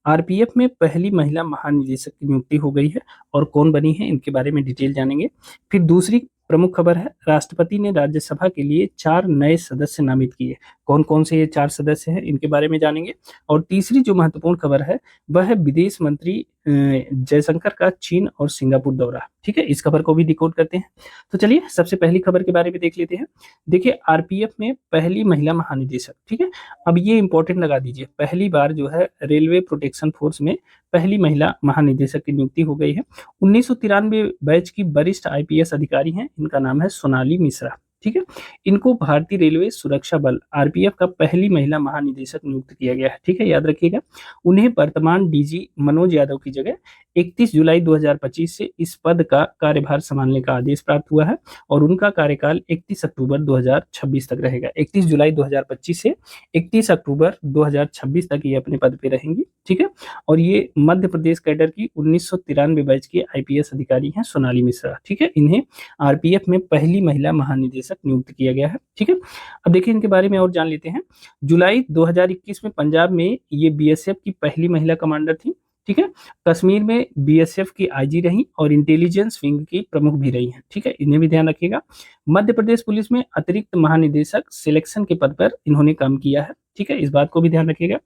आरपीएफ में पहली महिला महानिदेशक की नियुक्ति हो गई है और कौन बनी है, इनके बारे में डिटेल जानेंगे। फिर दूसरी प्रमुख खबर है, राष्ट्रपति ने राज्यसभा के लिए 4 नए सदस्य नामित किए। कौन कौन से ये 4 सदस्य हैं, इनके बारे में जानेंगे। और तीसरी जो महत्वपूर्ण खबर है वह है विदेश मंत्री जयशंकर का चीन और सिंगापुर दौरा। ठीक है, इस खबर को भी डिकोड करते हैं। तो चलिए सबसे पहली खबर के बारे में देख लेते हैं। देखिए, आरपीएफ में पहली महिला महानिदेशक। ठीक है, अब ये इंपॉर्टेंट लगा दीजिए, पहली बार जो है रेलवे प्रोटेक्शन फोर्स में पहली महिला महानिदेशक की नियुक्ति हो गई है। 1993 बैच की वरिष्ठ आईपीएस अधिकारी हैं, इनका नाम है सोनाली मिश्रा। ठीक है, इनको भारतीय रेलवे सुरक्षा बल आरपीएफ का पहली महिला महानिदेशक नियुक्त किया गया है। ठीक है, याद रखिएगा। उन्हें वर्तमान डीजी मनोज यादव की जगह 31 जुलाई 2025 से इस पद का कार्यभार संभालने का आदेश प्राप्त हुआ है और उनका कार्यकाल 31 अक्टूबर 2026 तक रहेगा। 31 जुलाई 2025 से 31 अक्टूबर 2026 तक ये अपने पद पे रहेंगी। ठीक है, और ये मध्य प्रदेश कैडर की 1993 बैच की आईपीएस अधिकारी हैं सोनाली मिश्रा। ठीक है, इन्हें आरपीएफ में पहली महिला महानिदेशक नियुक्त किया गया है। ठीक है, अब देखिए इनके बारे में और जान लेते हैं। जुलाई 2021 में पंजाब में ये बीएसएफ की पहली महिला कमांडर थी। ठीक है, कश्मीर में बीएसएफ की आईजी रही और इंटेलिजेंस विंग की प्रमुख भी रही हैं। ठीक है, इन्हें भी ध्यान रखिएगा। मध्य प्रदेश पुलिस में अतिरिक्त महानिदेशक सिलेक्शन के पद पर इन्होंने काम किया है। ठीक है, इस बात को भी ध्यान रखिएगा।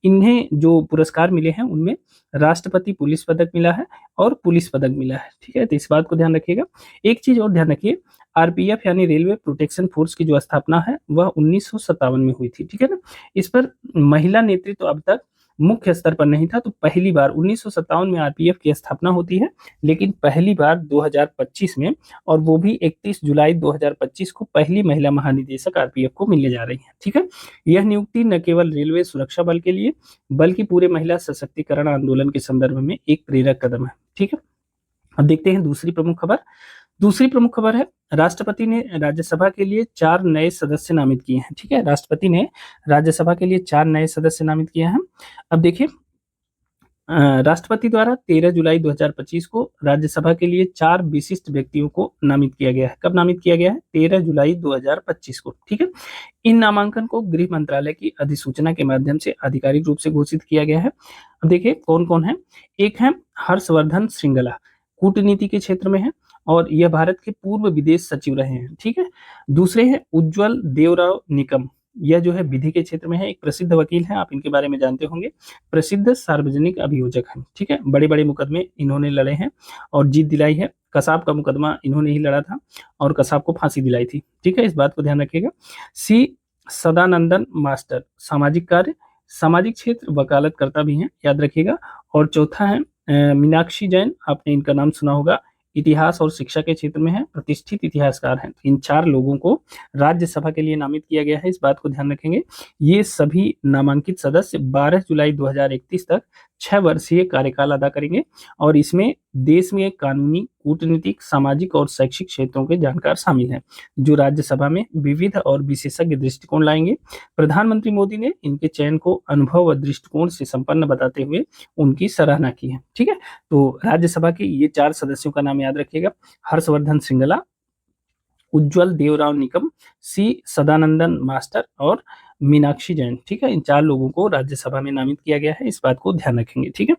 इन्हें जो पुरस्कार मिले हैं उनमें राष्ट्रपति पुलिस पदक मिला है और पुलिस पदक मिला है। ठीक है, तो इस बात को ध्यान रखिएगा। एक चीज और ध्यान रखिए, आरपीएफ यानी रेलवे प्रोटेक्शन फोर्स की जो स्थापना है वह 1957 में हुई थी। ठीक है ना, इस पर महिला नेतृत्व अब तक मुख्य स्तर पर नहीं था, तो पहली बार 1957 में आरपीएफ की स्थापना होती है, लेकिन पहली बार 2025 में, और वो भी 31 जुलाई 2025 को पहली महिला महानिदेशक आरपीएफ को मिलने जा रही है। ठीक है, यह नियुक्ति न केवल रेलवे सुरक्षा बल के लिए बल्कि पूरे महिला सशक्तिकरण आंदोलन के संदर्भ में एक प्रेरक कदम है। ठीक है, अब देखते हैं दूसरी प्रमुख खबर। दूसरी प्रमुख खबर है, राष्ट्रपति ने राज्यसभा के लिए 4 नए सदस्य नामित किए हैं। ठीक है, राष्ट्रपति ने राज्यसभा के लिए 4 नए सदस्य नामित किए हैं। अब देखिए, राष्ट्रपति द्वारा 13 जुलाई 2025 को राज्यसभा के लिए 4 विशिष्ट व्यक्तियों को नामित किया गया है। कब नामित किया गया है? 13 जुलाई 2025 को। ठीक है, इन नामांकन को गृह मंत्रालय की अधिसूचना के माध्यम से आधिकारिक रूप से घोषित किया गया है। अब देखिए कौन कौन है। एक है हर्षवर्धन श्रृंगला, कूटनीति के क्षेत्र में है और यह भारत के पूर्व विदेश सचिव रहे हैं। ठीक है, दूसरे हैं उज्ज्वल देवराव निकम, यह जो है विधि के क्षेत्र में है, एक प्रसिद्ध वकील हैं, आप इनके बारे में जानते होंगे, प्रसिद्ध सार्वजनिक अभियोजक हैं। ठीक है, बड़े बड़े मुकदमे इन्होंने लड़े हैं और जीत दिलाई है। कसाब का मुकदमा इन्होंने ही लड़ा था और कसाब को फांसी दिलाई थी। ठीक है, इस बात को ध्यान रखिएगा। सी सदानंदन मास्टर, सामाजिक कार्य, सामाजिक क्षेत्र, वकालतकर्ता भी हैं, याद रखिएगा। और चौथा है मीनाक्षी जैन, आपने इनका नाम सुना होगा, इतिहास और शिक्षा के क्षेत्र में है, प्रतिष्ठित इतिहासकार हैं। इन 4 लोगों को राज्यसभा के लिए नामित किया गया है, इस बात को ध्यान रखेंगे। ये सभी नामांकित सदस्य 12 जुलाई 2031 तक 6 वर्षीय कार्यकाल अदा करेंगे और इसमें देश में कानूनी, कूटनीतिक, सामाजिक और शैक्षिक क्षेत्रों के जानकार शामिल हैं, जो राज्यसभा में विविध और विशेषज्ञ दृष्टिकोण लाएंगे। प्रधानमंत्री मोदी ने इनके चयन को अनुभव व दृष्टिकोण से संपन्न बताते हुए उनकी सराहना की है। ठीक है, तो राज्यसभा के ये 4 सदस्यों का नाम याद रखिएगा, हर्षवर्धन श्रृंगला, उज्ज्वल देवराव निकम, सी सदानंदन मास्टर और मीनाक्षी जैन। ठीक है, इन 4 लोगों को राज्यसभा में नामित किया गया है, इस बात को ध्यान रखेंगे। ठीक है,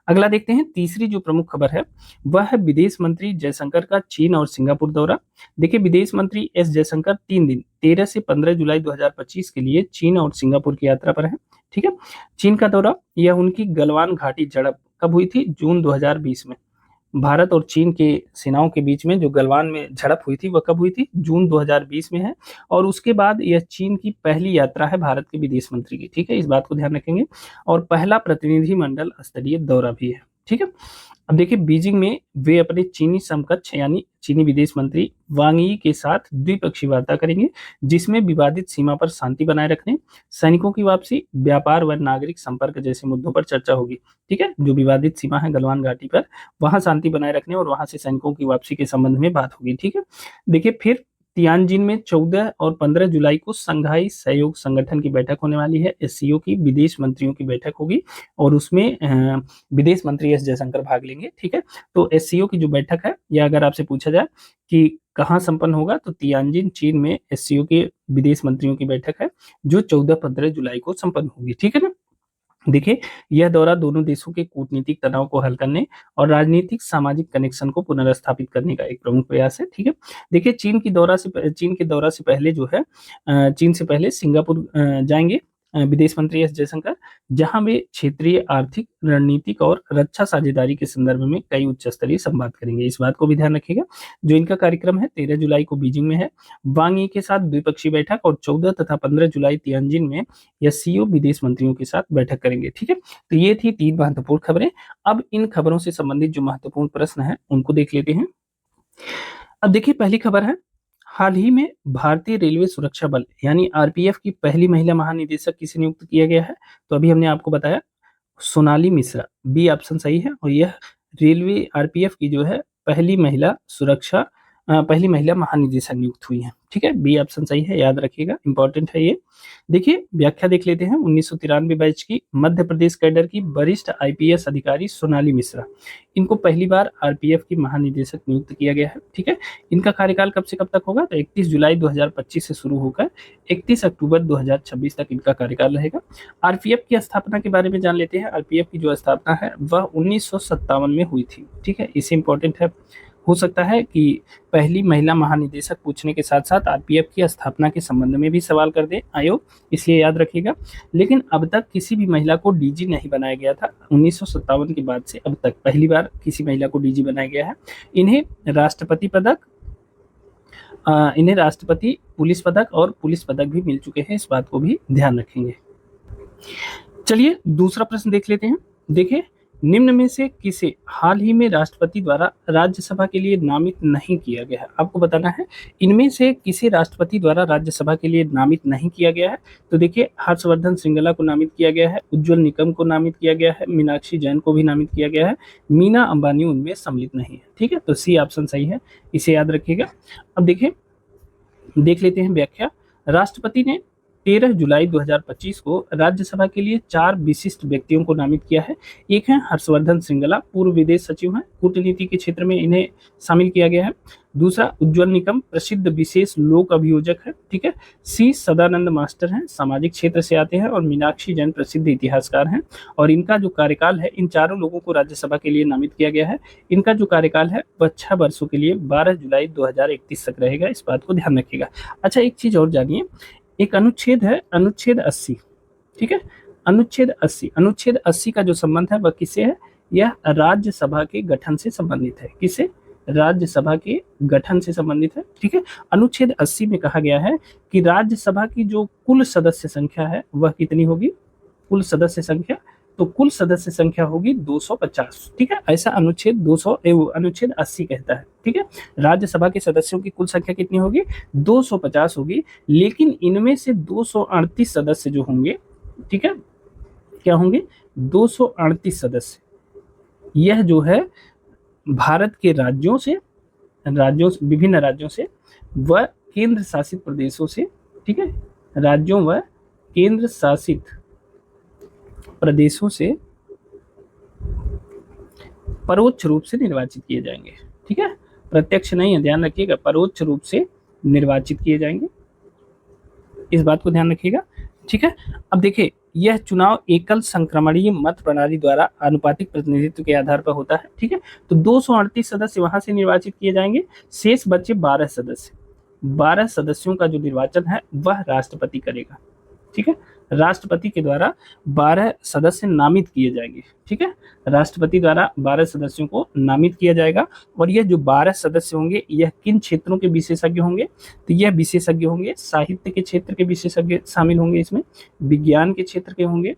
अगला देखते हैं। तीसरी जो प्रमुख खबर है वह है विदेश मंत्री जयशंकर का चीन और सिंगापुर दौरा। देखिए, विदेश मंत्री एस जयशंकर 3 दिन 13 से 15 जुलाई 2025 के लिए चीन और सिंगापुर की यात्रा पर है। ठीक है, चीन का दौरा, यह उनकी गलवान घाटी झड़प कब हुई थी? जून 2020 में। भारत और चीन के सेनाओं के बीच में जो गलवान में झड़प हुई थी वह कब हुई थी? जून 2020 में है। और उसके बाद यह चीन की पहली यात्रा है भारत के विदेश मंत्री की। ठीक है, इस बात को ध्यान रखेंगे। और पहला प्रतिनिधिमंडल स्तरीय दौरा भी है। ठीक है, अब देखिए, बीजिंग में वे अपने चीनी समकक्ष यानी चीनी विदेश मंत्री वांग यी के साथ द्विपक्षीय वार्ता करेंगे, जिसमें विवादित सीमा पर शांति बनाए रखने, सैनिकों की वापसी, व्यापार व नागरिक संपर्क जैसे मुद्दों पर चर्चा होगी। ठीक है, जो विवादित सीमा है गलवान घाटी पर, वहां शांति बनाए रखने और वहां से सैनिकों की वापसी के संबंध में बात होगी। ठीक है, देखिए, फिर तियानजिन में 14 और 15 जुलाई को संघाई सहयोग संगठन की बैठक होने वाली है, एससीओ की, विदेश मंत्रियों की बैठक होगी और उसमें विदेश मंत्री एस जयशंकर भाग लेंगे। ठीक है, तो एससीओ की जो बैठक है, या अगर आपसे पूछा जाए कि कहाँ संपन्न होगा, तो तियानजिन चीन में एससीओ के विदेश मंत्रियों की बैठक है, जो 14-15 जुलाई को संपन्न होगी। ठीक है ना, देखिए, यह दौरा दोनों देशों के कूटनीतिक तनाव को हल करने और राजनीतिक सामाजिक कनेक्शन को पुनर्स्थापित करने का एक प्रमुख प्रयास है। ठीक है, देखिए चीन के दौरा से पहले जो है चीन से पहले सिंगापुर जाएंगे विदेश मंत्री एस जयशंकर, जहां वे क्षेत्रीय आर्थिक रणनीतिक और रक्षा साझेदारी के संदर्भ में कई उच्च स्तरीय संवाद करेंगे। इस बात को भी ध्यान रखिएगा। जो इनका कार्यक्रम है 13 जुलाई को बीजिंग में है, वांग यी के साथ द्विपक्षीय बैठक, और 14 तथा 15 जुलाई तियानजिन में या सीईओ विदेश मंत्रियों के साथ बैठक करेंगे। ठीक है, तो ये थी 3 महत्वपूर्ण खबरें। अब इन खबरों से संबंधित जो महत्वपूर्ण प्रश्न है उनको देख लेते हैं। अब देखिए, पहली खबर है, हाल ही में भारतीय रेलवे सुरक्षा बल यानी आरपीएफ की पहली महिला महानिदेशक किसे नियुक्त किया गया है? तो अभी हमने आपको बताया, सोनाली मिश्रा, बी ऑप्शन सही है। और यह रेलवे आरपीएफ की जो है पहली महिला महानिदेशक नियुक्त हुई है। ठीक है, बी ऑप्शन सही है, याद रखिएगा, इंपॉर्टेंट है ये। देखिए, व्याख्या देख लेते हैं। 1993 बैच की मध्य प्रदेश कैडर की वरिष्ठ आईपीएस अधिकारी सोनाली मिश्रा, इनको पहली बार आरपीएफ की महानिदेशक नियुक्त किया गया है। ठीक है, इनका कार्यकाल कब से कब तक होगा? तो 31 जुलाई 2025 से शुरू होकर 31 अक्टूबर 2026 तक इनका कार्यकाल रहेगा। आरपीएफ की स्थापना के बारे में जान लेते हैं। आरपीएफ की जो स्थापना है वह 1957 में हुई थी। ठीक है, इसे इंपॉर्टेंट है। हो सकता है कि पहली महिला महानिदेशक पूछने के साथ साथ आरपीएफ की स्थापना के संबंध में भी सवाल कर दे आयोग, इसलिए याद रखिएगा। लेकिन अब तक किसी भी महिला को डीजी नहीं बनाया गया था। 1957 के बाद से अब तक पहली बार किसी महिला को डीजी बनाया गया है। इन्हें राष्ट्रपति पुलिस पदक और पुलिस पदक भी मिल चुके हैं, इस बात को भी ध्यान रखेंगे। चलिए दूसरा प्रश्न देख लेते हैं। देखिए, निम्न में से किसे हाल ही में राष्ट्रपति द्वारा राज्यसभा के लिए नामित नहीं किया गया है? आपको बताना है इनमें से किसे राष्ट्रपति द्वारा राज्यसभा के लिए नामित नहीं किया गया है। तो देखिए, हर्षवर्धन श्रृंगला को नामित किया गया है, उज्ज्वल निकम को नामित किया गया है, मीनाक्षी जैन को भी नामित किया गया है, मीना अंबानी उनमें सम्मिलित नहीं है। ठीक है, तो सी ऑप्शन सही है, इसे याद रखिएगा। अब देखिए, देख लेते हैं व्याख्या। राष्ट्रपति ने 13 जुलाई 2025 को राज्यसभा के लिए 4 विशिष्ट व्यक्तियों को नामित किया है। एक है हर्षवर्धन श्रृंगला, पूर्व विदेश सचिव हैं, कूटनीति के क्षेत्र में इन्हें शामिल किया गया है। दूसरा, उज्ज्वल निकम, प्रसिद्ध विशेष लोक अभियोजक है। ठीक है। सी सदानंद मास्टर हैं, सामाजिक क्षेत्र से आते हैं। और मीनाक्षी जैन प्रसिद्ध इतिहासकार हैं, और इनका जो कार्यकाल है, इन चारों लोगों को राज्यसभा के लिए नामित किया गया है। इनका जो कार्यकाल है वह 6 वर्षों के लिए 12 जुलाई 2031 तक रहेगा, इस बात को ध्यान रखिएगा। अच्छा, एक चीज और जानिए, एक अनुच्छेद है, अनुच्छेद 80। ठीक है, अनुच्छेद 80 का जो संबंध है वह किससे है? यह राज्यसभा के गठन से संबंधित है। किससे? राज्यसभा के गठन से संबंधित है। ठीक है, अनुच्छेद 80 में कहा गया है कि राज्यसभा की जो कुल सदस्य संख्या है वह कितनी होगी? कुल सदस्य संख्या, तो कुल सदस्य संख्या होगी 250। ठीक है, ऐसा अनुच्छेद 80 कहता है। ठीक है, राज्यसभा के सदस्यों की कुल संख्या कितनी होगी? 250 होगी। लेकिन इनमें से 238 सदस्य जो होंगे, ठीक है, क्या होंगे? 238 सदस्य, यह जो है भारत के विभिन्न राज्यों से व केंद्र शासित प्रदेशों से, ठीक है, राज्यों व केंद्र शासित प्रदेशों से परोक्ष रूप से निर्वाचित किए जाएंगे। ठीक है, प्रत्यक्ष नहीं है, ध्यान रखिएगा, परोक्ष रूप से निर्वाचित किए जाएंगे, इस बात को ध्यान रखिएगा। ठीक है, अब देखिए, यह चुनाव एकल संक्रमणीय मत प्रणाली द्वारा आनुपातिक प्रतिनिधित्व के आधार पर होता है। ठीक है, तो 238 सदस्य वहां से निर्वाचित किए जाएंगे, शेष बचे 12 सदस्य। 12 सदस्यों का जो निर्वाचन है वह राष्ट्रपति करेगा। ठीक है, राष्ट्रपति के द्वारा 12 सदस्य नामित किए जाएंगे। ठीक है, राष्ट्रपति द्वारा 12 सदस्यों को नामित किया जाएगा। और यह जो 12 सदस्य होंगे, यह किन क्षेत्रों के विशेषज्ञ होंगे? तो यह विशेषज्ञ होंगे, साहित्य के क्षेत्र के विशेषज्ञ शामिल होंगे इसमें, विज्ञान के क्षेत्र के होंगे,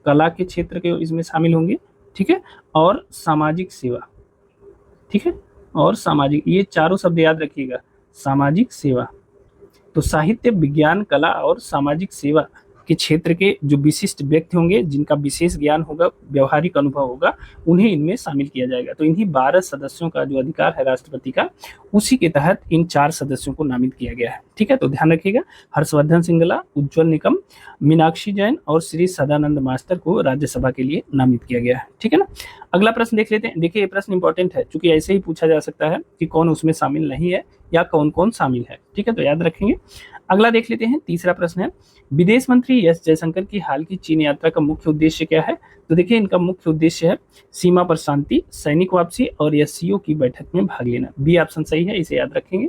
कला के क्षेत्र के इसमें शामिल होंगे। ठीक है, और सामाजिक सेवा। ठीक है, और सामाजिक, ये चारों शब्द याद रखिएगा, सामाजिक सेवा। तो साहित्य, विज्ञान, कला और सामाजिक सेवा के क्षेत्र के जो विशिष्ट व्यक्ति होंगे, जिनका विशेष ज्ञान होगा, व्यवहारिक अनुभव होगा, उन्हें इनमें शामिल किया जाएगा। तो इन्हीं 12 सदस्यों का जो अधिकार है राष्ट्रपति का, उसी के तहत इन 4 सदस्यों को नामित किया गया है। ठीक है, तो ध्यान रखिएगा, हर्षवर्धन श्रृंगला, उज्ज्वल निकम, मीनाक्षी जैन और श्री सदानंद मास्टर को राज्यसभा के लिए नामित किया गया है। ठीक है ना। अगला प्रश्न देख लेते हैं। देखिए, ये प्रश्न इंपॉर्टेंट है, चूंकि ऐसे ही पूछा जा सकता है कि कौन उसमें शामिल नहीं है, या कौन कौन शामिल है, ठीक है, तो याद रखेंगे। अगला देख लेते हैं, तीसरा प्रश्न है, विदेश मंत्री एस जयशंकर की हाल की चीन यात्रा का मुख्य उद्देश्य क्या है? तो देखिए इनका मुख्य उद्देश्य है सीमा पर शांति, सैनिक वापसी और एससीओ की बैठक में भाग लेना। बी ऑप्शन सही है, इसे याद रखेंगे।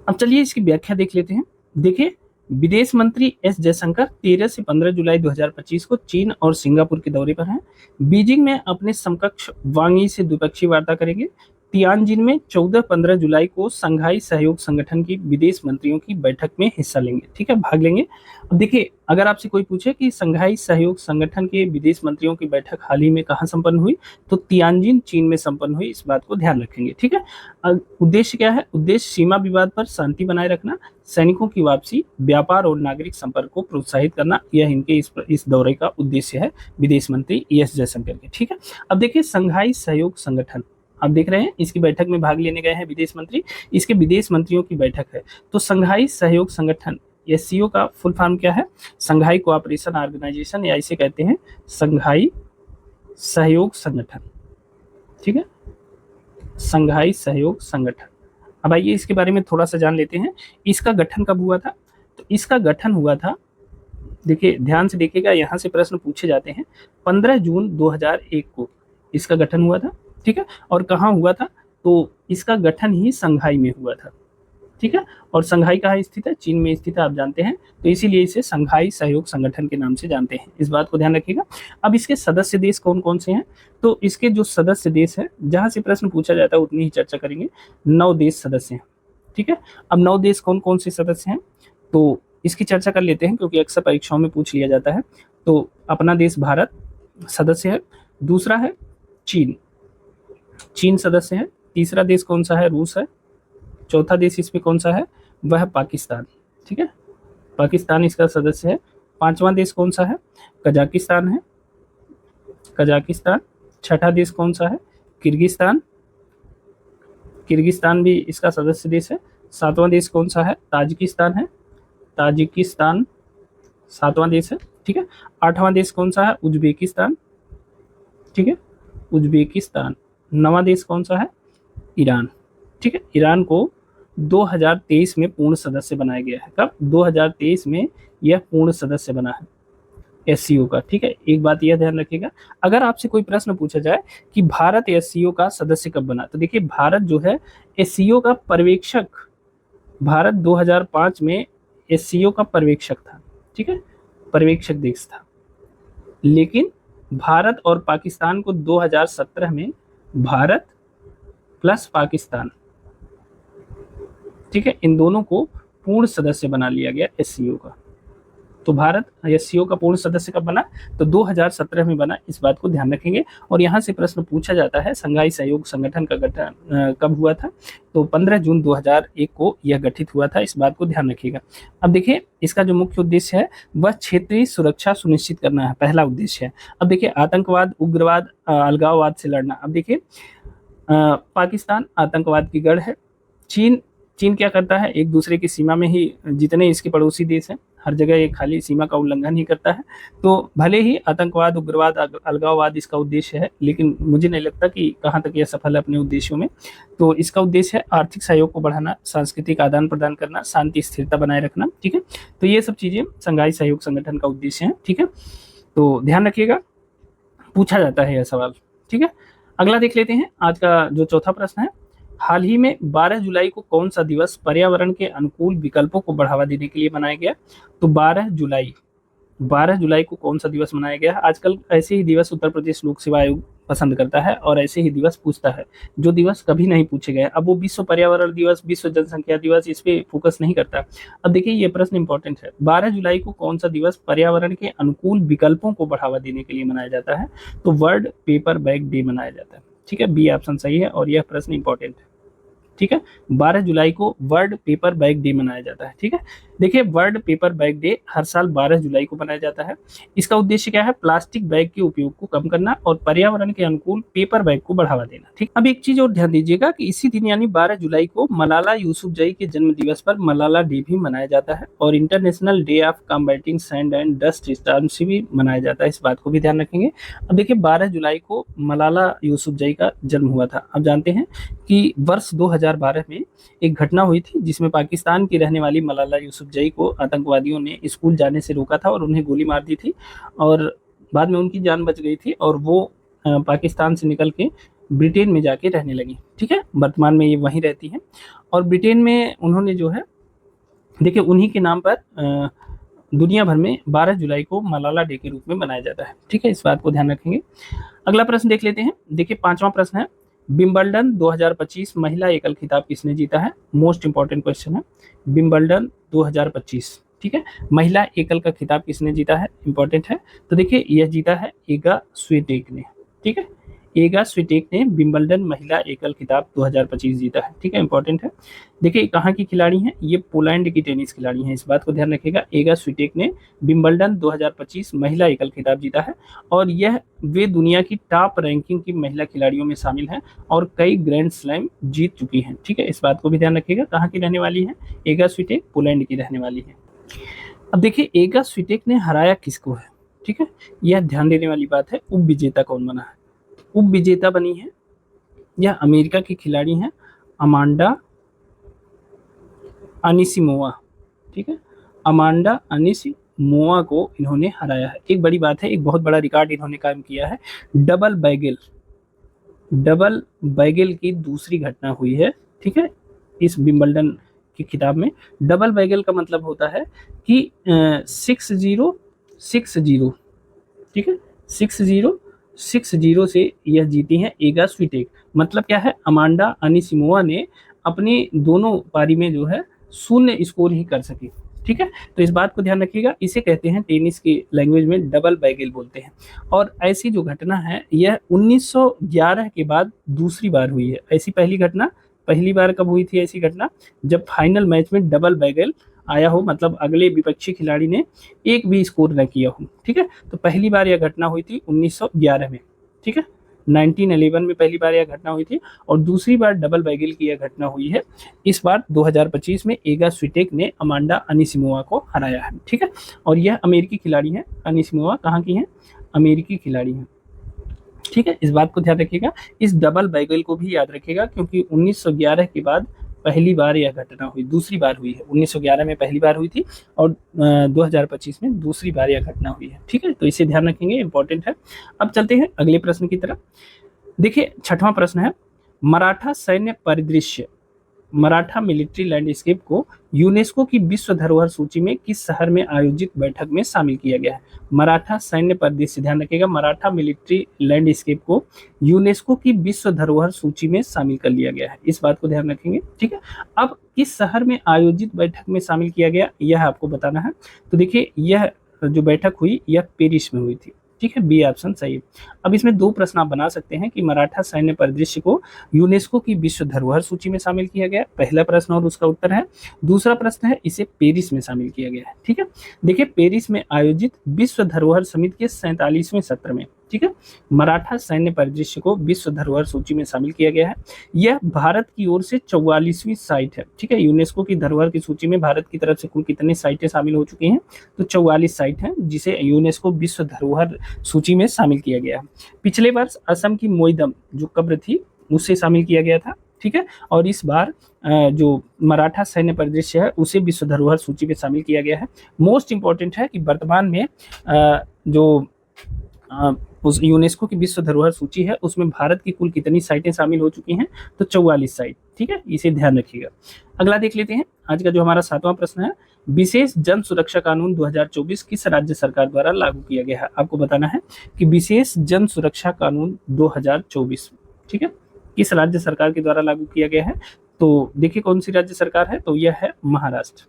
अब चलिए इसकी व्याख्या देख लेते हैं। देखिए विदेश मंत्री एस जयशंकर 13 से 15 जुलाई 2025 को चीन और सिंगापुर के दौरे पर हैं। बीजिंग में अपने समकक्ष वांग यी से द्विपक्षीय वार्ता करेंगे। तियानजिन में 14-15 जुलाई को संघाई सहयोग संगठन की विदेश मंत्रियों की बैठक में हिस्सा लेंगे, ठीक है, भाग लेंगे। अब देखिए अगर आपसे कोई पूछे कि संघाई सहयोग संगठन के विदेश मंत्रियों की बैठक हाल ही में कहाँ संपन्न हुई, तो तियानजिन चीन में संपन्न हुई, इस बात को ध्यान रखेंगे, ठीक है। उद्देश्य क्या है? उद्देश्य सीमा विवाद पर शांति बनाए रखना, सैनिकों की वापसी, व्यापार और नागरिक संपर्क को प्रोत्साहित करना, यह इनके इस दौरे का उद्देश्य है विदेश मंत्री एस जयशंकर के, ठीक है। अब देखिए संघाई सहयोग संगठन, आप देख रहे हैं इसकी बैठक में भाग लेने गए हैं विदेश मंत्री, इसके विदेश मंत्रियों की बैठक है। तो संघाई सहयोग संगठन एससीओ का फुल फॉर्म क्या है? संघाई कोऑपरेशन ऑर्गेनाइजेशन, या इसे कहते हैं संघाई सहयोग संगठन, ठीक है, संघाई सहयोग संगठन। अब आइए इसके बारे में थोड़ा सा जान लेते हैं। इसका गठन कब हुआ था? तो इसका गठन हुआ था, देखिए ध्यान से देखिएगा, यहाँ से प्रश्न पूछे जाते हैं, 15 जून 2001 को इसका गठन हुआ था, ठीक है। और कहाँ हुआ था? तो इसका गठन ही संघाई में हुआ था, ठीक है। और संघाई कहाँ स्थित है? चीन में स्थित है, आप जानते हैं, तो इसीलिए इसे संघाई सहयोग संगठन के नाम से जानते हैं, इस बात को ध्यान रखिएगा। अब इसके सदस्य देश कौन कौन से हैं? तो इसके जो सदस्य देश हैं, जहां से प्रश्न पूछा जाता है उतनी ही चर्चा करेंगे। 9 देश सदस्य हैं, ठीक है। अब 9 देश कौन कौन से सदस्य हैं, तो इसकी चर्चा कर लेते हैं, क्योंकि अक्सर परीक्षाओं में पूछ लिया जाता है। तो अपना देश भारत सदस्य है, दूसरा है चीन, चीन सदस्य है, तीसरा देश कौन सा है? रूस है, चौथा देश इसमें कौन सा है? वह है पाकिस्तान, ठीक है, पाकिस्तान इसका सदस्य है। पांचवा देश कौन सा है? कजाकिस्तान है, कजाकिस्तान। छठा देश कौन सा है? किर्गिस्तान, किर्गिस्तान भी इसका सदस्य देश है। सातवां देश कौन सा है? ताजिकिस्तान है, ताजिकिस्तान सातवां देश है, ठीक है। आठवां देश कौन सा है? उज्बेकिस्तान, ठीक है, उज्बेकिस्तान। नवा देश कौन सा है? ईरान, ठीक है। ईरान को 2023 में पूर्ण सदस्य बनाया गया है। कब? 2023 में यह पूर्ण सदस्य बना है एससीओ का, ठीक है। एक बात यह ध्यान रखिएगा, अगर आपसे कोई प्रश्न पूछा जाए कि भारत एससीओ का सदस्य कब बना, तो देखिए भारत जो है एससीओ का पर्यवेक्षक, भारत 2005 में एससीओ का पर्यवेक्षक था, ठीक है, पर्यवेक्षक देश था। लेकिन भारत और पाकिस्तान को 2017 में भारत प्लस पाकिस्तान, ठीक है, इन दोनों को पूर्ण सदस्य बना लिया गया एससीओ का। तो भारत एससीओ का पूर्ण सदस्य कब बना? तो 2017 में बना, इस बात को ध्यान रखेंगे। और यहाँ से प्रश्न पूछा जाता है संघाई सहयोग संगठन का गठन कब हुआ था? तो 15 जून 2001 को यह गठित हुआ था, इस बात को ध्यान रखिएगा। अब देखिए इसका जो मुख्य उद्देश्य है वह क्षेत्रीय सुरक्षा सुनिश्चित करना है, पहला उद्देश्य है। अब देखिए आतंकवाद, उग्रवाद, अलगाववाद से लड़ना। अब देखिए पाकिस्तान आतंकवाद की गढ़ है। चीन क्या करता है? एक दूसरे की सीमा में ही, जितने इसके पड़ोसी देश हैं हर जगह ये खाली सीमा का उल्लंघन ही करता है। तो भले ही आतंकवाद, उग्रवाद, अलगाववाद इसका उद्देश्य है, लेकिन मुझे नहीं लगता कि कहाँ तक यह सफल है अपने उद्देश्यों में। तो इसका उद्देश्य है आर्थिक सहयोग को बढ़ाना, सांस्कृतिक आदान प्रदान करना, शांति स्थिरता बनाए रखना, ठीक है। तो ये सब चीज़ें संघाई सहयोग संगठन का उद्देश्य है, ठीक है। तो ध्यान रखिएगा, पूछा जाता है यह सवाल, ठीक है। अगला देख लेते हैं, आज का जो चौथा प्रश्न है, हाल ही में 12 जुलाई को कौन सा दिवस पर्यावरण के अनुकूल विकल्पों को बढ़ावा देने के लिए मनाया गया? तो 12 जुलाई को कौन सा दिवस मनाया गया? आजकल ऐसे ही दिवस उत्तर प्रदेश लोक सेवा आयोग पसंद करता है और ऐसे ही दिवस पूछता है, जो दिवस कभी नहीं पूछे गए। अब वो विश्व पर्यावरण दिवस, विश्व जनसंख्या दिवस, इस पे फोकस नहीं करता। अब देखिए ये प्रश्न इंपॉर्टेंट है, 12 जुलाई को कौन सा दिवस पर्यावरण के अनुकूल विकल्पों को बढ़ावा देने के लिए मनाया जाता है? तो वर्ल्ड पेपर बैग डे मनाया जाता है, ठीक है। बी ऑप्शन सही है और यह प्रश्न इंपॉर्टेंट है, ठीक है। 12 जुलाई को वर्ल्ड पेपर बैग डे मनाया जाता है, ठीक है। देखिए वर्ल्ड पेपर बैग डे हर साल 12 जुलाई को मनाया जाता है। इसका उद्देश्य क्या है? प्लास्टिक बैग के उपयोग को कम करना और पर्यावरण के अनुकूल पेपर बैग को बढ़ावा देना, ठीक। अब एक चीज और ध्यान दीजिएगा कि इसी दिन यानी 12 जुलाई को मलाला यूसुफजई के जन्म दिवस पर मलाला डे भी मनाया जाता है और international day of combating sand and dust storms भी मनाया जाता है, इस बात को भी ध्यान रखेंगे। अब देखिए 12 जुलाई को मलाला यूसुफजई का जन्म हुआ था। अब जानते हैं कि वर्ष 2000 2012 में एक घटना हुई थी जिसमें पाकिस्तान की रहने वाली मलाला यूसुफजई को आतंकवादियों ने स्कूल जाने से रोका था और उन्हें गोली मार दी थी और बाद में उनकी जान बच गई थी और वो पाकिस्तान से निकल के ब्रिटेन में जाके रहने लगी। ठीक है, वर्तमान में ये वहीं रहती हैं और ब्रिटेन में उन्होंने जो है देखिए उन्हीं के नाम पर दुनिया भर में 12 जुलाई को मलाला डे के रूप में मनाया जाता है। ठीक है, इस बात को ध्यान रखेंगे। अगला प्रश्न देख लेते हैं। देखिए 5वां प्रश्न है, विंबलडन 2025 महिला एकल खिताब किसने जीता है? मोस्ट इंपॉर्टेंट क्वेश्चन है, विंबलडन 2025। ठीक है, महिला एकल का खिताब किसने जीता है? इंपॉर्टेंट है। तो देखिए यह जीता है एगा स्विटेक ने। ठीक है, एगा स्विटेक ने विंबलडन महिला एकल खिताब 2025 जीता है। ठीक है, इंपॉर्टेंट है। देखिए कहाँ की खिलाड़ी हैं? ये पोलैंड की टेनिस खिलाड़ी हैं, इस बात को ध्यान रखिएगा। एगा स्विटेक ने विंबलडन 2025 महिला एकल खिताब जीता है और यह वे दुनिया की टॉप रैंकिंग की महिला खिलाड़ियों में शामिल हैं और कई ग्रैंड स्लैम जीत चुकी हैं। ठीक है, इस बात को भी ध्यान रखिएगा। कहाँ की रहने वाली है? एगा स्विटेक पोलैंड की रहने वाली है। अब देखिए एगा स्विटेक ने हराया किसको है? ठीक है, यह ध्यान देने वाली बात है। उप विजेता कौन बना है? उप विजेता बनी है यह अमेरिका की खिलाड़ी हैं अमांडा अनिसिमोवा। ठीक है, अमांडा अनिसिमोवा को इन्होंने हराया है। एक बड़ी बात है, एक बहुत बड़ा रिकॉर्ड इन्होंने कायम किया है। डबल बैगल की दूसरी घटना हुई है। ठीक है, इस विंबलडन की खिताब में डबल बैगल का मतलब होता है कि 6-0-6-0। ठीक है, 6-0-6-0 से यह जीती हैं एगा स्विटेक। मतलब क्या है? अमांडा अनिसिमोवा ने अपनी दोनों पारी में जो है 0 स्कोर ही कर सकी। ठीक है, तो इस बात को ध्यान रखिएगा। इसे कहते हैं टेनिस की लैंग्वेज में डबल बैगल बोलते हैं। और ऐसी जो घटना है यह 1911 के बाद दूसरी बार हुई है। ऐसी पहली बार कब हुई थी ऐसी घटना? जब फाइनल मैच में डबल बैगल आया हो, मतलब अगले विपक्षी खिलाड़ी ने एक भी स्कोर न किया हो। ठीक है, तो पहली बार यह घटना हुई थी 1911 में। ठीक है, 1911 में पहली बार यह घटना हुई थी और दूसरी बार डबल बैगल की यह घटना हुई है इस बार 2025 में। एगा स्विटेक ने अमांडा अनिसिमोवा को हराया है। ठीक है, और यह अमेरिकी खिलाड़ी है। अनिसिमोवा कहाँ की है? अमेरिकी खिलाड़ी है। ठीक है, इस बात को ध्यान रखिएगा। इस डबल बैगल को भी याद रखिएगा क्योंकि 1911 के बाद पहली बार यह घटना हुई, दूसरी बार हुई है। 1911 में पहली बार हुई थी और 2025 में दूसरी बार यह घटना हुई है। ठीक है, तो इसे ध्यान रखेंगे, इंपॉर्टेंट है। अब चलते हैं अगले प्रश्न की तरफ। देखिए 6वां प्रश्न है, मराठा सैन्य परिदृश्य, मराठा मिलिट्री लैंडस्केप को यूनेस्को की विश्व धरोहर सूची में किस शहर में आयोजित बैठक में शामिल किया गया है? मराठा सैन्य परिदृश्य, ध्यान रखिएगा, मराठा मिलिट्री लैंडस्केप को यूनेस्को की विश्व धरोहर सूची में शामिल कर लिया गया है। इस बात को ध्यान रखेंगे। ठीक है, अब किस शहर में आयोजित बैठक में शामिल किया गया यह आपको बताना है। तो देखिए यह जो बैठक हुई यह पेरिस में हुई थी। ठीक है, बी ऑप्शन सही है। अब इसमें 2 प्रश्न आप बना सकते हैं कि मराठा सैन्य परिदृश्य को यूनेस्को की विश्व धरोहर सूची में शामिल किया गया, पहला प्रश्न और उसका उत्तर है। दूसरा प्रश्न है इसे पेरिस में शामिल किया गया है। ठीक है, देखिए पेरिस में आयोजित विश्व धरोहर समिति के 47वें सत्र में, ठीक है, मराठा सैन्य परिदृश्य को विश्व धरोहर सूची में शामिल किया गया है। यह भारत की ओर से 44वीं साइट है। ठीक है, यूनेस्को की धरोहर की सूची में भारत की तरफ से कुल कितनी साइटें शामिल हो चुकी हैं? तो 44 साइट हैं जिसे यूनेस्को विश्व धरोहर सूची में शामिल किया गया है। पिछले वर्ष असम की मोईदम जो कब्र थी उसे शामिल किया गया था। ठीक है, और इस बार जो मराठा सैन्य परिदृश्य है उसे विश्व धरोहर सूची में शामिल किया गया है। मोस्ट इंपॉर्टेंट है कि वर्तमान में जो उस यूनेस्को की विश्व धरोहर सूची है उसमें भारत की कुल कितनी साइटें शामिल हो चुकी हैं? तो 44 साइट। ठीक है, इसे ध्यान रखिएगा। अगला देख लेते हैं। आज का जो हमारा 7वां प्रश्न है, विशेष जन सुरक्षा कानून 2024 किस राज्य सरकार द्वारा लागू किया गया है? आपको बताना है कि विशेष जन सुरक्षा कानून 2024, ठीक है, किस राज्य सरकार के द्वारा लागू किया गया है? तो देखिए कौन सी राज्य सरकार है, तो यह है महाराष्ट्र।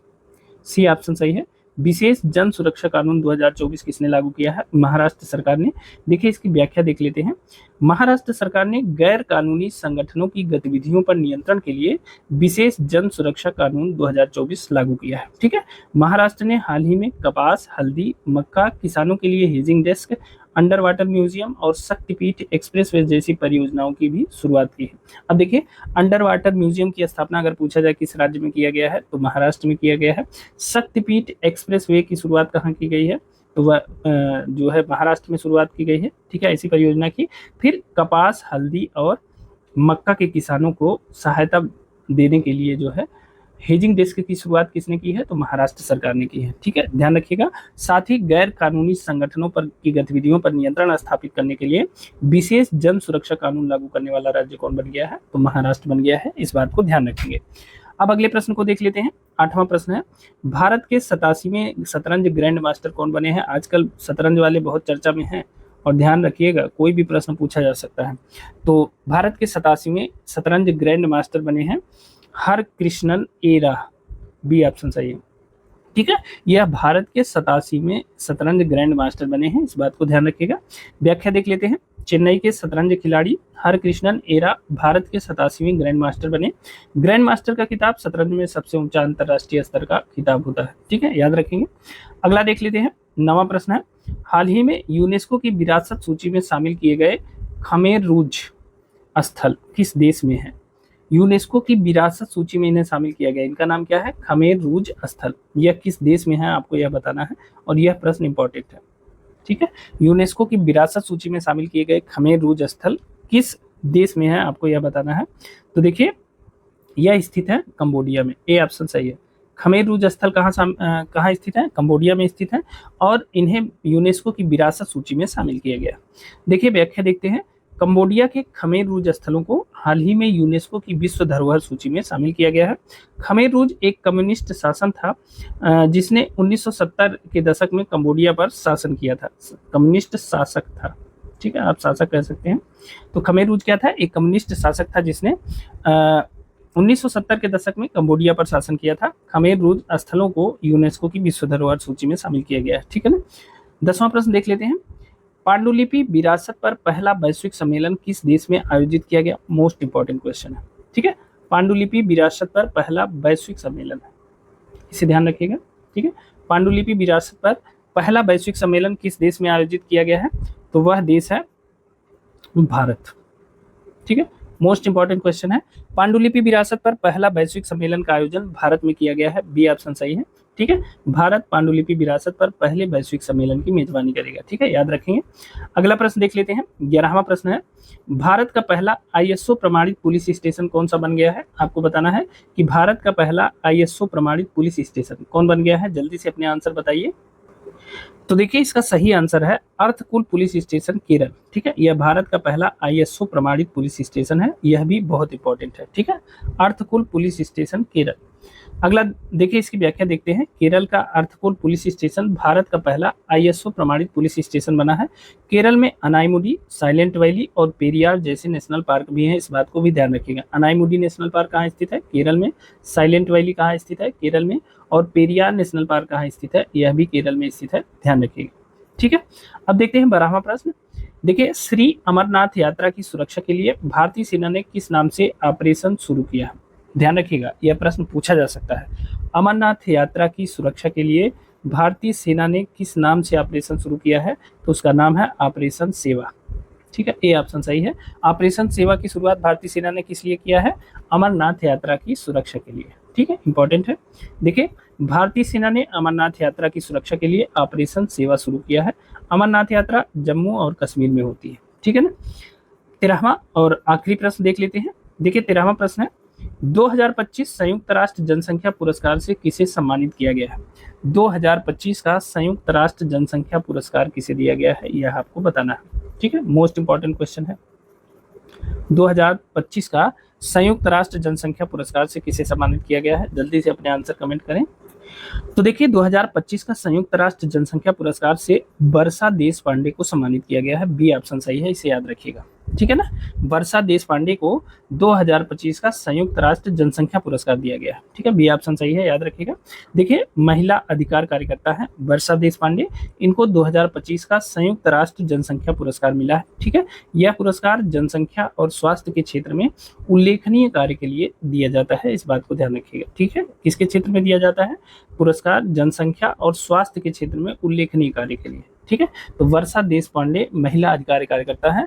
सी ऑप्शन सही है। विशेष जन सुरक्षा कानून 2024 किसने लागू किया है? महाराष्ट्र सरकार ने। देखिए इसकी व्याख्या देख लेते हैं। महाराष्ट्र सरकार ने गैर कानूनी संगठनों की गतिविधियों पर नियंत्रण के लिए विशेष जन सुरक्षा कानून 2024 लागू किया है। ठीक है, महाराष्ट्र ने हाल ही में कपास, हल्दी, मक्का किसानों के लिए hedging desk, under water museum और शक्तिपीठ एक्सप्रेसवे जैसी परियोजनाओं की भी शुरुआत की है। अब देखिए अंडर वाटर म्यूजियम की स्थापना अगर पूछा जाए किस राज्य में किया गया है, तो महाराष्ट्र में किया गया है। शक्तिपीठ एक्सप्रेसवे की शुरुआत कहाँ की गई है? तो वह जो है महाराष्ट्र में शुरुआत की गई है। ठीक है, ऐसी परियोजना की। फिर कपास, हल्दी और मक्का के किसानों को सहायता देने के लिए जो है हेजिंग डेस्क की शुरुआत किसने की है? तो महाराष्ट्र सरकार ने की है। ठीक है, ध्यान रखिएगा। साथ ही गैर कानूनी संगठनों पर की गतिविधियों पर नियंत्रण स्थापित करने के लिए विशेष जन सुरक्षा कानून लागू करने वाला राज्य कौन बन गया है? तो महाराष्ट्र बन गया है। इस बात को ध्यान रखेंगे। अब अगले प्रश्न को देख लेते हैं। 8वां प्रश्न है, भारत के 87वें शतरंज ग्रैंड मास्टर कौन बने हैं? आजकल शतरंज वाले बहुत चर्चा में हैं और ध्यान रखिएगा कोई भी प्रश्न पूछा जा सकता है। तो भारत के 87वें शतरंज ग्रैंड मास्टर बने हैं हर कृष्णन एरा, बी ऑप्शन सही है। ठीक है, यह भारत के 87वें शतरंज ग्रैंड मास्टर बने हैं। इस बात को ध्यान रखिएगा। व्याख्या देख लेते हैं। चेन्नई के शतरंज खिलाड़ी हर कृष्णन एरा भारत के 87वें ग्रैंड मास्टर बने। ग्रैंड मास्टर का खिताब शतरंज में सबसे ऊंचा अंतरराष्ट्रीय स्तर का खिताब होता है। ठीक है, याद रखेंगे। अगला देख लेते हैं। 9वां प्रश्न है, हाल ही में यूनेस्को की विरासत सूची में शामिल किए गए खमेर रूज स्थल किस देश में है? यूनेस्को की विरासत सूची में इन्हें शामिल किया गया। इनका नाम क्या है? खमेर रूज स्थल। यह किस देश में है आपको यह बताना है और यह प्रश्न इंपॉर्टेंट है। ठीक है, यूनेस्को की विरासत सूची में शामिल किए गए खमेर रूज स्थल किस देश में है आपको यह बताना है। तो देखिए यह स्थित है कंबोडिया में। ए ऑप्शन सही है। खमेर रूज स्थल कहाँ स्थित है? कंबोडिया में स्थित है और इन्हें यूनेस्को की विरासत सूची में शामिल किया गया। देखिए व्याख्या देखते हैं। कंबोडिया के खमेर रूज स्थलों को हाल ही में यूनेस्को की विश्व धरोहर सूची में शामिल किया गया है। खमेर रूज एक कम्युनिस्ट शासन था जिसने 1970 के दशक में कंबोडिया पर शासन किया था। कम्युनिस्ट शासक था। ठीक है, आप शासक कह सकते हैं। तो खमेर रूज क्या था? एक कम्युनिस्ट शासक था जिसने 1970 के दशक में कंबोडिया पर शासन किया था। खमेर रूज स्थलों को यूनेस्को की विश्व धरोहर सूची में शामिल किया गया है। ठीक है ना। 10वां प्रश्न देख लेते हैं। पांडुलिपि विरासत पर पहला वैश्विक सम्मेलन किस देश में आयोजित किया गया? मोस्ट इंपॉर्टेंट क्वेश्चन है। ठीक है, पांडुलिपि विरासत पर पहला वैश्विक सम्मेलन है, इसे ध्यान रखिएगा। ठीक है, पांडुलिपि विरासत पर पहला वैश्विक सम्मेलन किस देश में आयोजित किया गया है? तो वह देश है भारत। ठीक है, मोस्ट इंपॉर्टेंट क्वेश्चन है। पांडुलिपि विरासत पर पहला वैश्विक सम्मेलन का आयोजन भारत में किया गया है। बी ऑप्शन सही है। ठीक है, भारत पांडुलिपि विरासत पर पहले वैश्विक सम्मेलन की मेजबानी करेगा। ठीक है, याद रखेंगे। अगला प्रश्न देख लेते हैं। 11वां प्रश्न है, भारत का पहला ISO प्रमाणित पुलिस स्टेशन कौन सा बन गया है? आपको बताना है कि भारत का पहला ISO प्रमाणित पुलिस स्टेशन कौन बन गया है। जल्दी से अपने आंसर बताइए। तो देखिए इसका सही आंसर है अर्थकुल पुलिस स्टेशन केरल। ठीक है, यह भारत का पहला ISO प्रमाणित पुलिस स्टेशन है। यह भी बहुत इंपॉर्टेंट है। ठीक है, अर्थकुल पुलिस स्टेशन केरल। अगला देखिए इसकी व्याख्या देखते हैं। केरल का अर्थकुल पुलिस स्टेशन भारत का पहला ISO प्रमाणित पुलिस स्टेशन बना है। केरल में अनाईमुडी, साइलेंट वैली और पेरियार जैसे नेशनल पार्क भी हैं। इस बात को भी ध्यान रखिएगा। अनाईमुडी नेशनल पार्क कहाँ स्थित है? केरल में। साइलेंट वैली कहाँ स्थित है? केरल में। और पेरियार नेशनल पार्क कहाँ स्थित है? यह भी केरल में स्थित है, ध्यान रखिएगा। ठीक है, अब देखते हैं 12वां प्रश्न। देखिए श्री अमरनाथ यात्रा की सुरक्षा के लिए भारतीय सेना ने किस नाम से ऑपरेशन शुरू किया? ध्यान रखिएगा, यह प्रश्न पूछा जा सकता है। अमरनाथ यात्रा की सुरक्षा के लिए भारतीय सेना ने किस नाम से ऑपरेशन शुरू किया है? तो उसका नाम है ऑपरेशन सेवा। ठीक है, ए ऑप्शन सही है। ऑपरेशन सेवा की शुरुआत भारतीय सेना ने किस लिए किया है? अमरनाथ यात्रा की सुरक्षा के लिए। ठीक है, इंपॉर्टेंट है। देखिए भारतीय सेना ने अमरनाथ यात्रा की सुरक्षा के लिए ऑपरेशन सेवा शुरू किया है। अमरनाथ यात्रा जम्मू और कश्मीर में होती है। ठीक है ना। 13वां और आखिरी प्रश्न देख लेते हैं। देखिए 13वां प्रश्न है, 2025 संयुक्त राष्ट्र जनसंख्या पुरस्कार से किसे सम्मानित किया गया है? 2025 का संयुक्त राष्ट्र जनसंख्या पुरस्कार किसे दिया गया है, यह आपको बताना है। ठीक है, मोस्ट इंपॉर्टेंट क्वेश्चन है। 2025 का संयुक्त राष्ट्र जनसंख्या पुरस्कार से किसे सम्मानित किया गया है? जल्दी से अपने आंसर कमेंट करें। तो देखिए 2025 का संयुक्त राष्ट्र जनसंख्या पुरस्कार से वर्षा देशपांडे को सम्मानित किया गया है। बी ऑप्शन सही है, इसे याद रखिएगा। ठीक है ना, वर्षा देशपांडे को 2025 का संयुक्त राष्ट्र जनसंख्या पुरस्कार दिया गया है। ठीक है, बी ऑप्शन सही है, याद रखिएगा। देखिए महिला अधिकार कार्यकर्ता है वर्षा देशपांडे, इनको 2025 का संयुक्त राष्ट्र जनसंख्या पुरस्कार मिला है। ठीक है, यह पुरस्कार जनसंख्या और स्वास्थ्य के क्षेत्र में उल्लेखनीय कार्य के लिए दिया जाता है, इस बात को ध्यान रखिएगा। ठीक है, किसके क्षेत्र में दिया जाता है पुरस्कार? जनसंख्या और स्वास्थ्य के क्षेत्र में उल्लेखनीय कार्य के लिए। ठीक है, तो वर्षा देशपांडे महिला अधिकार कार्यकर्ता है,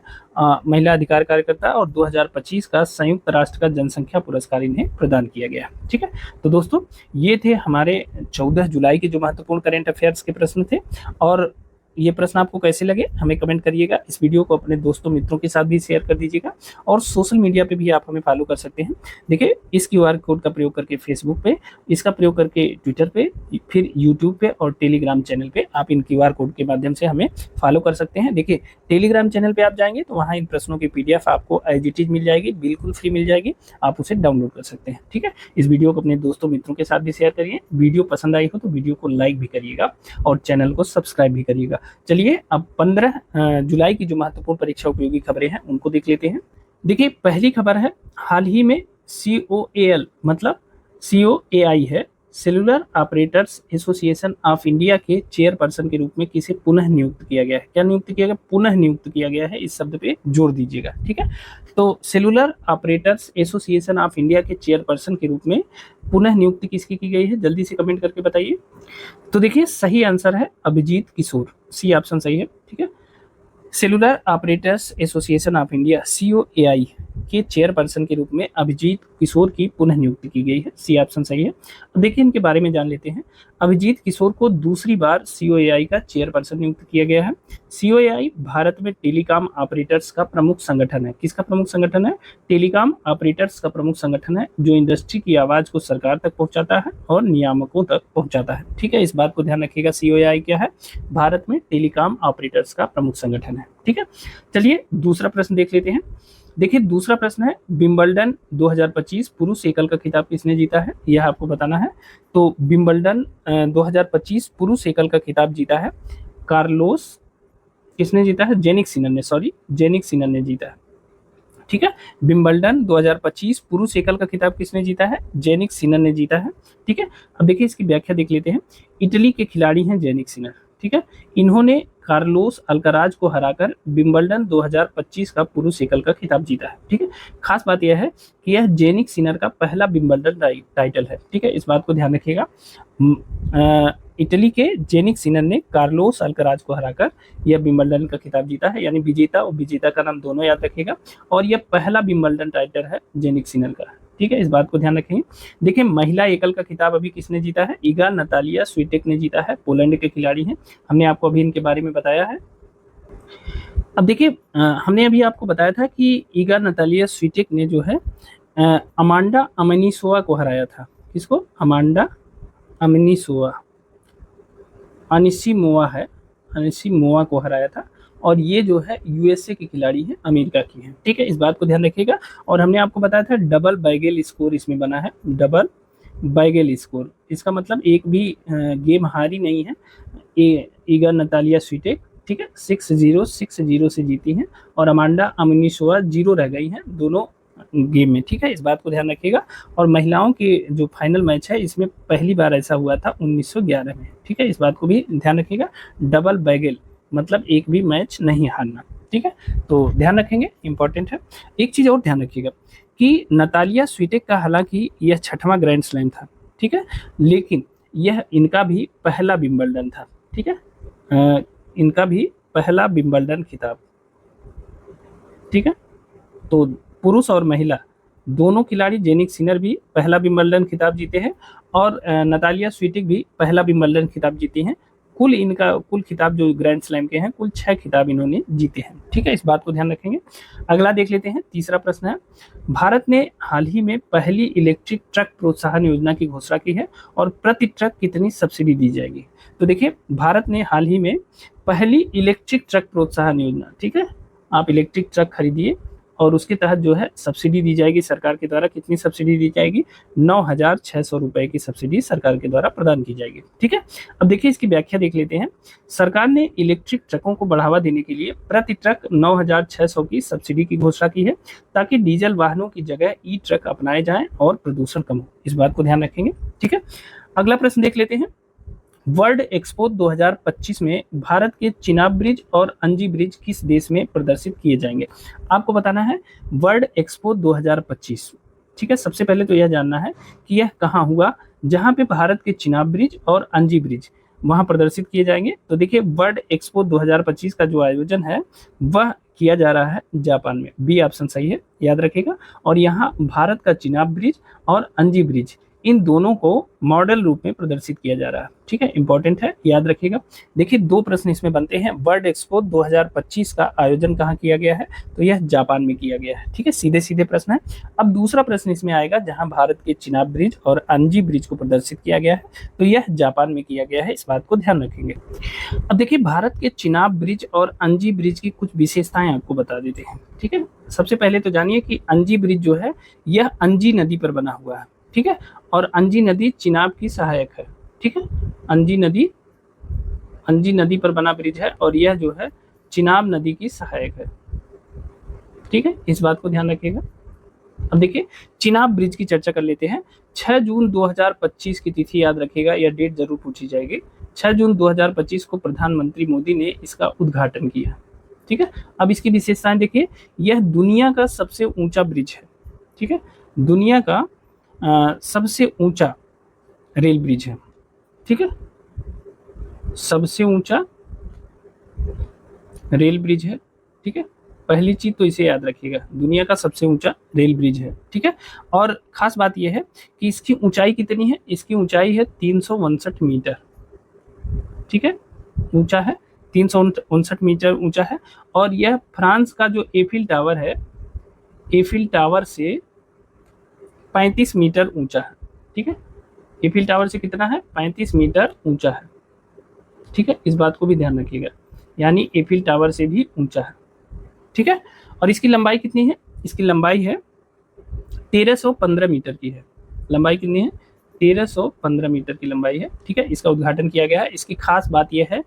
महिला अधिकार कार्यकर्ता, और 2025 का संयुक्त राष्ट्र का जनसंख्या पुरस्कार इन्हें प्रदान किया गया। ठीक है, तो दोस्तों ये थे हमारे 14 जुलाई के जो महत्वपूर्ण करंट अफेयर्स के प्रश्न थे। और ये प्रश्न आपको कैसे लगे हमें कमेंट करिएगा। इस वीडियो को अपने दोस्तों मित्रों के साथ भी शेयर कर दीजिएगा और सोशल मीडिया पे भी आप हमें फॉलो कर सकते हैं। देखिए इस क्यूआर कोड का प्रयोग करके फेसबुक पे, इसका प्रयोग करके ट्विटर पे, फिर यूट्यूब पे और टेलीग्राम चैनल पे आप इन क्यूआर कोड के माध्यम से हमें फॉलो कर सकते हैं। देखिए टेलीग्राम चैनल पे आप जाएंगे तो वहाँ इन प्रश्नों की PDF आपको एज इट इज मिल जाएगी, बिल्कुल फ्री मिल जाएगी, आप उसे डाउनलोड कर सकते हैं। ठीक है, इस वीडियो को अपने दोस्तों मित्रों के साथ भी शेयर करिए। वीडियो पसंद आई हो तो वीडियो को लाइक भी करिएगा और चैनल को सब्सक्राइब भी करिएगा। चलिए अब 15 जुलाई की जो महत्वपूर्ण परीक्षा उपयोगी खबरें हैं उनको देख लेते हैं। देखिए पहली खबर है, हाल ही में COAL मतलब COAI है, cellular operators association of India के चेयरपर्सन के रूप में किसे पुनः नियुक्त किया गया है। क्या नियुक्त किया गया? पुनः नियुक्त किया गया है, इस शब्द पे जोर दीजिएगा। ठीक है, तो cellular operators association of India के चेयरपर्सन के रूप में पुनः नियुक्ति किसकी की गई है, जल्दी से कमेंट करके बताइए। तो देखिए सही आंसर है अभिजीत किशोर, सी ऑप्शन सही है। ठीक है, cellular operators association of India COAI के चेयरपर्सन के रूप में अभिजीत किशोर की पुनः नियुक्ति की गई है, सी ऑप्शन सही है। अब देखिए इनके बारे में जान लेते हैं। अभिजीत किशोर को दूसरी बार COAI का चेयरपर्सन नियुक्त किया गया है। COAI भारत में टेलीकॉम ऑपरेटर्स का प्रमुख संगठन है। किसका प्रमुख संगठन है? टेलीकॉम ऑपरेटर्स का प्रमुख संगठन है, जो इंडस्ट्री की आवाज को सरकार तक पहुंचाता है और नियामकों तक पहुंचाता है। ठीक है, इस बात को ध्यान रखिएगा। COAI क्या है? भारत में टेलीकॉम ऑपरेटर्स का प्रमुख संगठन है। ठीक है, चलिए दूसरा प्रश्न देख लेते हैं। देखिए दूसरा प्रश्न है, विंबलडन 2025 पुरुष एकल का खिताब किसने जीता है, यह आपको बताना है। तो विंबलडन 2025 पुरुष एकल का खिताब जीता है कार्लोस, किसने जीता है? जेनिक सिनर ने, सॉरी जेनिक सिनर ने जीता है। ठीक है, विंबलडन 2025 पुरुष एकल का खिताब किसने जीता है? जेनिक सिनर ने जीता है। ठीक है, अब देखिए इसकी व्याख्या देख लेते हैं। इटली के खिलाड़ी हैं जेनिक सिनर। ठीक है, इन्होंने कार्लोस अल्कराज को हराकर विंबलडन 2025 का पुरुष एकल का खिताब जीता है। ठीक है, खास बात यह है कि यह जेनिक सिनर का पहला विंबलडन टाइटल है। ठीक है, इस बात को ध्यान रखिएगा। इटली के जेनिक सिनर ने कार्लोस अल्कराज को हराकर यह विंबलडन का खिताब जीता है, यानी विजेता और विजेता का नाम दोनों याद रखिएगा। और यह पहला विंबलडन टाइटल है जेनिक सिनर का। ठीक है, इस बात को ध्यान रखेंगे। देखिए महिला एकल का खिताब अभी किसने जीता है? इगा नतालिया स्विटेक ने जीता है, पोलैंड के खिलाड़ी हैं। हमने आपको अभी इनके बारे में बताया है। अब देखिए हमने अभी आपको बताया था कि इगा नतालिया स्विटेक ने जो है अमांडा अमनीसोवा को हराया था। किसको? अमांडा अमनीसोवा, अनिसीमोवा है, अनिसीमोवा को हराया था। और ये जो है USA की खिलाड़ी है, अमेरिका की है। ठीक है, इस बात को ध्यान रखिएगा। और हमने आपको बताया था डबल बैगेल स्कोर इसमें बना है, डबल बैगेल स्कोर, इसका मतलब एक भी गेम हारी नहीं है इगा नतालिया स्विटेक। ठीक है, 6-0 से जीती हैं और अमांडा अमनीसोवा 0 रह गई हैं दोनों गेम में। ठीक है, इस बात को ध्यान रखिएगा। और महिलाओं के जो फाइनल मैच है इसमें पहली बार ऐसा हुआ था 1911 में। ठीक है, इस बात को भी ध्यान रखिएगा। डबल बैगेल मतलब एक भी मैच नहीं हारना। ठीक है, तो ध्यान रखेंगे, इंपॉर्टेंट है। एक चीज और ध्यान रखिएगा कि नतालिया स्विटेक का हालांकि यह 6वां ग्रैंड स्लैम था। ठीक है, लेकिन यह इनका भी पहला विंबलडन था। ठीक है, इनका भी पहला विंबलडन खिताब। ठीक है, तो पुरुष और महिला दोनों खिलाड़ी जेनिक सिनर भी पहला विंबलडन खिताब जीते हैं और नतालिया स्विटेक भी पहला विंबलडन खिताब जीती हैं। कुल खिताब जो ग्रैंड स्लैम के हैं, कुल 6 खिताब इन्होंने जीते हैं। ठीक है, इस बात को ध्यान रखेंगे। अगला देख लेते हैं। तीसरा प्रश्न है, भारत ने हाल ही में पहली इलेक्ट्रिक ट्रक प्रोत्साहन योजना की घोषणा की है और प्रति ट्रक कितनी सब्सिडी दी जाएगी। तो देखिए भारत ने हाल ही में पहली इलेक्ट्रिक ट्रक प्रोत्साहन योजना, ठीक है, आप इलेक्ट्रिक ट्रक खरीदिए और उसके तहत जो है सब्सिडी दी जाएगी सरकार के द्वारा। कितनी सब्सिडी दी जाएगी? 9,600 रुपए की सब्सिडी सरकार के द्वारा प्रदान की जाएगी। ठीक है, अब देखिए इसकी व्याख्या देख लेते हैं। सरकार ने इलेक्ट्रिक ट्रकों को बढ़ावा देने के लिए प्रति ट्रक 9,600 की सब्सिडी की घोषणा की है, ताकि डीजल वाहनों की जगह ई ट्रक अपनाए जाएं और प्रदूषण कम हो। इस बात को ध्यान रखेंगे। ठीक है, अगला प्रश्न देख लेते हैं। वर्ल्ड एक्सपो 2025 में भारत के चिनाब ब्रिज और अंजी ब्रिज किस देश में प्रदर्शित किए जाएंगे? आपको बताना है वर्ल्ड एक्सपो 2025। ठीक है, सबसे पहले तो यह जानना है कि यह कहाँ हुआ, जहाँ पे भारत के चिनाब ब्रिज और अंजी ब्रिज वहाँ प्रदर्शित किए जाएंगे। तो देखिए वर्ल्ड एक्सपो 2025 का जो आयोजन है वह किया जा रहा है जापान में, बी ऑप्शन सही है, याद रखिएगा। और यहाँ भारत का चिनाब ब्रिज और अंजी ब्रिज इन दोनों को मॉडल रूप में प्रदर्शित किया जा रहा है। ठीक है, इंपॉर्टेंट है, याद रखिएगा। देखिए 2 प्रश्न इसमें बनते हैं। वर्ल्ड एक्सपो 2025 का आयोजन कहाँ किया गया है? तो यह जापान में किया गया है। ठीक है, सीधे सीधे प्रश्न है। अब दूसरा प्रश्न इसमें आएगा, जहां भारत के चिनाब ब्रिज और अंजी ब्रिज को प्रदर्शित किया गया है, तो यह जापान में किया गया है। इस बात को ध्यान रखेंगे। अब देखिए भारत के चिनाब ब्रिज और अंजी ब्रिज की कुछ विशेषताएं आपको बता देते हैं। ठीक है, सबसे पहले तो जानिए कि अंजी ब्रिज जो है यह अंजी नदी पर बना हुआ है। ठीक है, और अंजी नदी चिनाब की सहायक है। ठीक है, अंजी नदी पर बना ब्रिज है और यह जो है चिनाब नदी की सहायक है। ठीक है, इस बात को ध्यान रखिएगा। अब देखिए चिनाब ब्रिज की चर्चा कर लेते हैं। 6 जून 2025 की तिथि याद रखिएगा, यह डेट जरूर पूछी जाएगी। 6 जून 2025 को प्रधानमंत्री मोदी ने इसका उद्घाटन किया। ठीक है, अब इसकी विशेषताएं देखिए, यह दुनिया का सबसे ऊंचा ब्रिज है। ठीक है, दुनिया का सबसे ऊंचा रेल ब्रिज है। ठीक है, सबसे ऊंचा रेल ब्रिज है। ठीक है, पहली चीज तो इसे याद रखिएगा, दुनिया का सबसे ऊंचा रेल ब्रिज है। ठीक है, और खास बात यह है कि इसकी ऊंचाई कितनी है? इसकी ऊंचाई है 359 मीटर। ठीक है, ऊंचा है, 359 मीटर ऊंचा है। और यह फ्रांस का जो एफिल टावर है, एफिल टावर से 35 मीटर ऊंचा है। ठीक है, एफिल टावर से कितना है? 35 मीटर ऊंचा है। ठीक है, इस बात को भी ध्यान रखिएगा, यानी एफिल टावर से भी ऊंचा है। ठीक है, और इसकी लंबाई कितनी है? इसकी लंबाई है 1315 मीटर की है। लंबाई कितनी है? 1315 मीटर की लंबाई है। ठीक है, इसका उद्घाटन किया गया है। इसकी खास बात यह है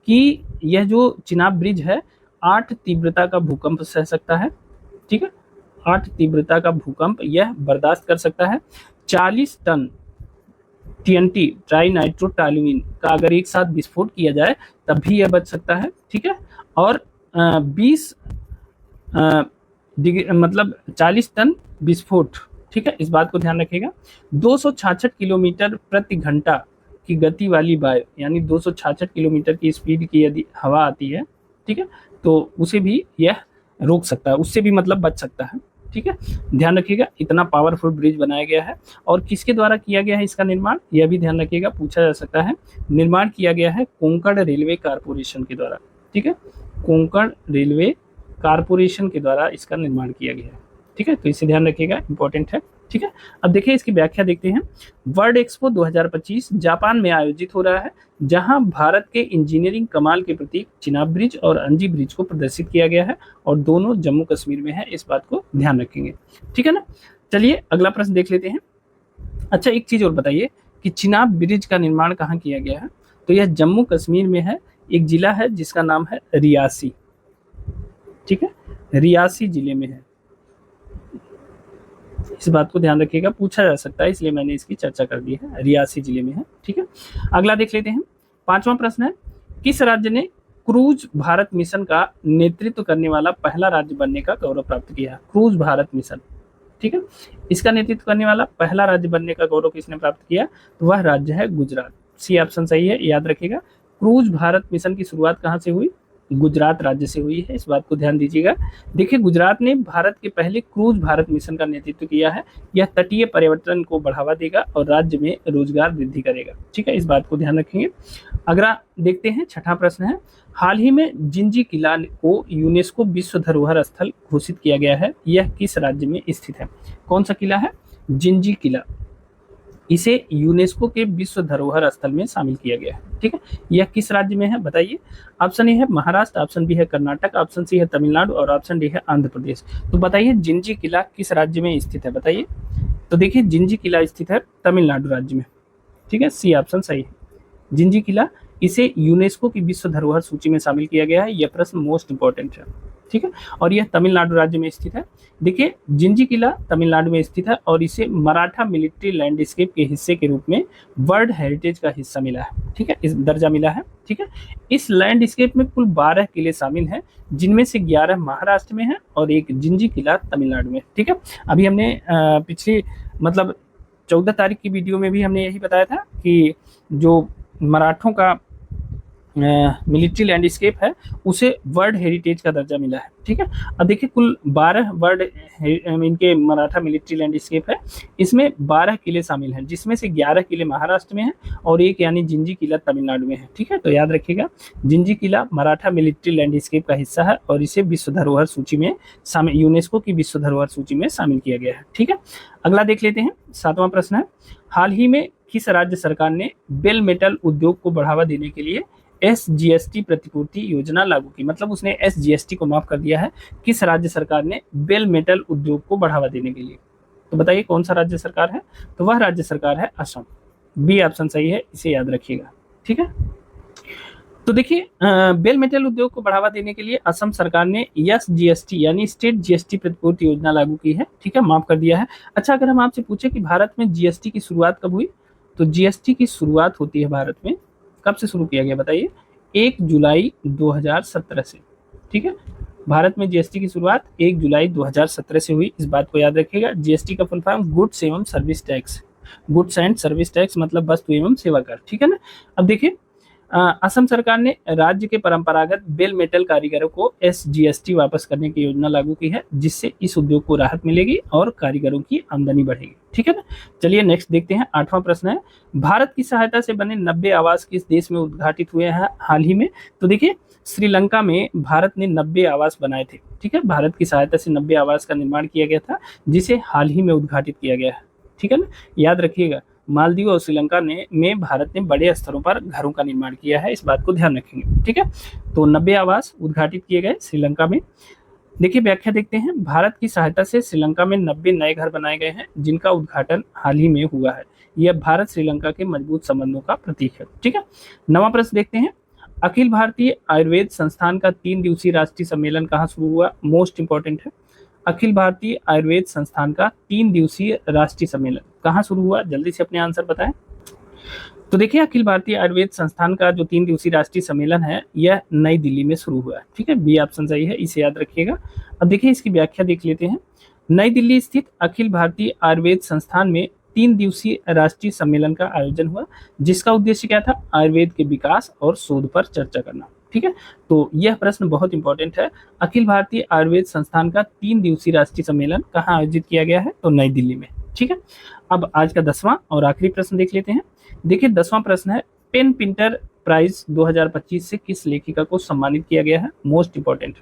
कि यह जो चिनाब ब्रिज है 8 तीव्रता का भूकंप सह सकता है। ठीक है, 8 तीव्रता का भूकंप यह बर्दाश्त कर सकता है। 40 टन TNT ट्राई नाइट्रोटॉल्यूइन का अगर एक साथ विस्फोट किया जाए तब भी यह बच सकता है। ठीक है, और 20 मतलब 40 टन विस्फोट। ठीक है, इस बात को ध्यान रखिएगा। 266 किलोमीटर प्रति घंटा की गति वाली वायु, यानी 266 किलोमीटर की स्पीड की यदि हवा आती है, ठीक है, तो उसे भी यह रोक सकता है, उससे भी मतलब बच सकता है। ठीक है, ध्यान रखिएगा, इतना पावरफुल ब्रिज बनाया गया है। और किसके द्वारा किया गया है इसका निर्माण, यह भी ध्यान रखिएगा, पूछा जा सकता है। निर्माण किया गया है कोंकण रेलवे कारपोरेशन के द्वारा। ठीक है, कोंकण रेलवे कारपोरेशन के द्वारा इसका निर्माण किया गया है। ठीक है, तो इसे ध्यान रखिएगा, इंपॉर्टेंट है। ठीक है, अब देखिए इसकी व्याख्या देखते हैं। वर्ल्ड एक्सपो 2025 जापान में आयोजित हो रहा है, जहां भारत के इंजीनियरिंग कमाल के प्रतीक चिनाब ब्रिज और अंजी ब्रिज को प्रदर्शित किया गया है, और दोनों जम्मू कश्मीर में है। इस बात को ध्यान रखेंगे। ठीक है ना, चलिए अगला प्रश्न देख लेते हैं। अच्छा, एक चीज और बताइए कि चिनाब ब्रिज का निर्माण कहाँ किया गया है? तो यह जम्मू कश्मीर में है। एक जिला है जिसका नाम है रियासी। ठीक है, रियासी जिले में है। इस बात को ध्यान रखिएगा, पूछा जा सकता है, इसलिए मैंने इसकी चर्चा कर दी है, रियासी जिले में है। ठीक है, अगला देख लेते हैं। 5वां प्रश्न है, किस राज्य ने क्रूज भारत मिशन का नेतृत्व करने वाला पहला राज्य बनने का गौरव प्राप्त किया? क्रूज भारत मिशन, ठीक है, इसका नेतृत्व करने वाला पहला राज्य बनने का गौरव किसने प्राप्त किया? तो वह राज्य है गुजरात। सी ऑप्शन सही है, याद रखिएगा। क्रूज भारत मिशन की शुरुआत कहाँ से हुई? गुजरात राज्य से हुई है। इस बात को ध्यान दीजिएगा। देखिए गुजरात ने भारत के पहले क्रूज भारत मिशन का नेतृत्व किया है। यह तटीय पर्यटन को बढ़ावा देगा और राज्य में रोजगार वृद्धि करेगा। ठीक है, इस बात को ध्यान रखेंगे। अगला देखते हैं, 6वां प्रश्न है, हाल ही में जिंजी किला को यूनेस्को विश्व धरोहर स्थल घोषित किया गया है, यह किस राज्य में स्थित है? कौन सा किला है? जिंजी किला, इसे यूनेस्को के विश्व धरोहर स्थल में शामिल किया गया है। ठीक है, यह किस राज्य में है बताइए? ऑप्शन ए है महाराष्ट्र, ऑप्शन बी है कर्नाटक, ऑप्शन सी है तमिलनाडु और ऑप्शन डी है आंध्र प्रदेश। तो बताइए जिंजी किला किस राज्य में स्थित है, बताइए। तो देखिए जिंजी किला स्थित है तमिलनाडु राज्य में। ठीक है, सी ऑप्शन सही है, जिंजी किला, इसे यूनेस्को की विश्व धरोहर सूची में शामिल किया गया है। यह प्रश्न मोस्ट इंपॉर्टेंट है। ठीक है, और यह तमिलनाडु राज्य में स्थित है। देखिए जिंजी किला तमिलनाडु में स्थित है और इसे मराठा मिलिट्री लैंडस्केप के हिस्से के रूप में वर्ल्ड हेरिटेज का हिस्सा मिला है। ठीक है, इस दर्जा मिला है। ठीक है, इस लैंडस्केप में कुल 12 किले शामिल हैं, जिनमें से 11 महाराष्ट्र में है और एक जिंजी किला तमिलनाडु में। ठीक है, अभी हमने पिछली मतलब 14 तारीख की वीडियो में भी हमने यही बताया था कि जो मराठों का मिलिट्री लैंडस्केप है उसे वर्ल्ड हेरिटेज का दर्जा मिला है। ठीक है, अब देखिए कुल 12 वर्ल्ड इनके मराठा मिलिट्री लैंडस्केप है, इसमें 12 किले शामिल हैं, जिसमें से 11 किले महाराष्ट्र में हैं और एक यानी जिंजी किला तमिलनाडु में है। ठीक है, तो याद रखिएगा जिंजी किला मराठा मिलिट्री लैंडस्केप का हिस्सा है और इसे विश्व धरोहर सूची में शामिल, यूनेस्को की विश्व धरोहर सूची में शामिल किया गया है। ठीक है, अगला देख लेते हैं। 7वां प्रश्न है, हाल ही में किस राज्य सरकार ने बेल मेटल उद्योग को बढ़ावा देने के लिए SGST प्रतिपूर्ति योजना लागू की? मतलब उसने SGST को माफ कर दिया है। किस राज्य सरकार ने बेल मेटल उद्योग को बढ़ावा देने के लिए? तो बताइए कौन सा राज्य सरकार है? तो वह राज्य सरकार है असम। बी ऑप्शन सही है, इसे याद रखिएगा। ठीक है, तो देखिए बेल मेटल उद्योग को बढ़ावा देने के लिए असम सरकार ने SGST यानी स्टेट GST प्रतिपूर्ति योजना लागू की है। ठीक है, माफ कर दिया है। अच्छा, अगर हम आपसे पूछे कि भारत में GST की शुरुआत कब हुई, तो GST की शुरुआत होती है भारत में, कब से शुरू किया गया बताइए? 1 जुलाई 2017 से। ठीक है, भारत में GST की शुरुआत 1 जुलाई 2017 से हुई, इस बात को याद रखिएगा। GST का फुल फॉर्म गुड्स एवं service tax, goods and service tax मतलब वस्तु एवं सेवा कर। ठीक है ना। अब देखिए असम सरकार ने राज्य के परंपरागत बेल मेटल कारीगरों को SGST वापस करने की योजना लागू की है, जिससे इस उद्योग को राहत मिलेगी और कारीगरों की आमदनी बढ़ेगी। ठीक है ना। चलिए नेक्स्ट देखते हैं। 8वां प्रश्न है, भारत की सहायता से बने 90 आवास किस देश में उद्घाटित हुए हैं हाल ही में? तो देखिए श्रीलंका में भारत ने 90 आवास बनाए थे। ठीक है, भारत की सहायता से 90 आवास का निर्माण किया गया था, जिसे हाल ही में उद्घाटित किया गया है। ठीक है ना, याद रखिएगा मालदीव और श्रीलंका ने भारत ने बड़े स्तरों पर घरों का निर्माण किया है, इस बात को ध्यान रखेंगे। ठीक है, तो 90 आवास उद्घाटित किए गए श्रीलंका में। देखिए व्याख्या देखते हैं। भारत की सहायता से श्रीलंका में 90 नए घर बनाए गए हैं, जिनका उद्घाटन हाल ही में हुआ है। यह भारत श्रीलंका के मजबूत संबंधों का प्रतीक है। ठीक है, 9वां प्रश्न देखते हैं। अखिल भारतीय आयुर्वेद संस्थान का 3 दिवसीय राष्ट्रीय सम्मेलन कहाँ शुरू हुआ? मोस्ट इंपॉर्टेंट है। अखिल भारतीय आयुर्वेद संस्थान का 3 दिवसीय राष्ट्रीय सम्मेलन कहाँ शुरू हुआ? जल्दी से अपने आंसर बताएं। तो देखिए अखिल भारतीय आयुर्वेद संस्थान का जो 3 दिवसीय राष्ट्रीय सम्मेलन है, यह नई दिल्ली में शुरू हुआ है। ठीक है, बी ऑप्शन सही है, इसे याद रखिएगा। अब देखिए इसकी व्याख्या देख लेते हैं। नई दिल्ली स्थित अखिल भारतीय आयुर्वेद संस्थान में 3 दिवसीय राष्ट्रीय सम्मेलन का आयोजन हुआ, जिसका उद्देश्य क्या था? आयुर्वेद के विकास और शोध पर चर्चा करना। ठीक है, तो यह प्रश्न बहुत इंपॉर्टेंट है। अखिल भारतीय आयुर्वेद संस्थान का 3 दिवसीय राष्ट्रीय सम्मेलन कहाँ आयोजित किया गया है? तो नई दिल्ली में। ठीक है, अब आज का 10वां और आखिरी प्रश्न देख लेते हैं। देखिए 10वां प्रश्न है, पेन पिंटर प्राइज 2025 से किस लेखिका को सम्मानित किया गया है? Most important,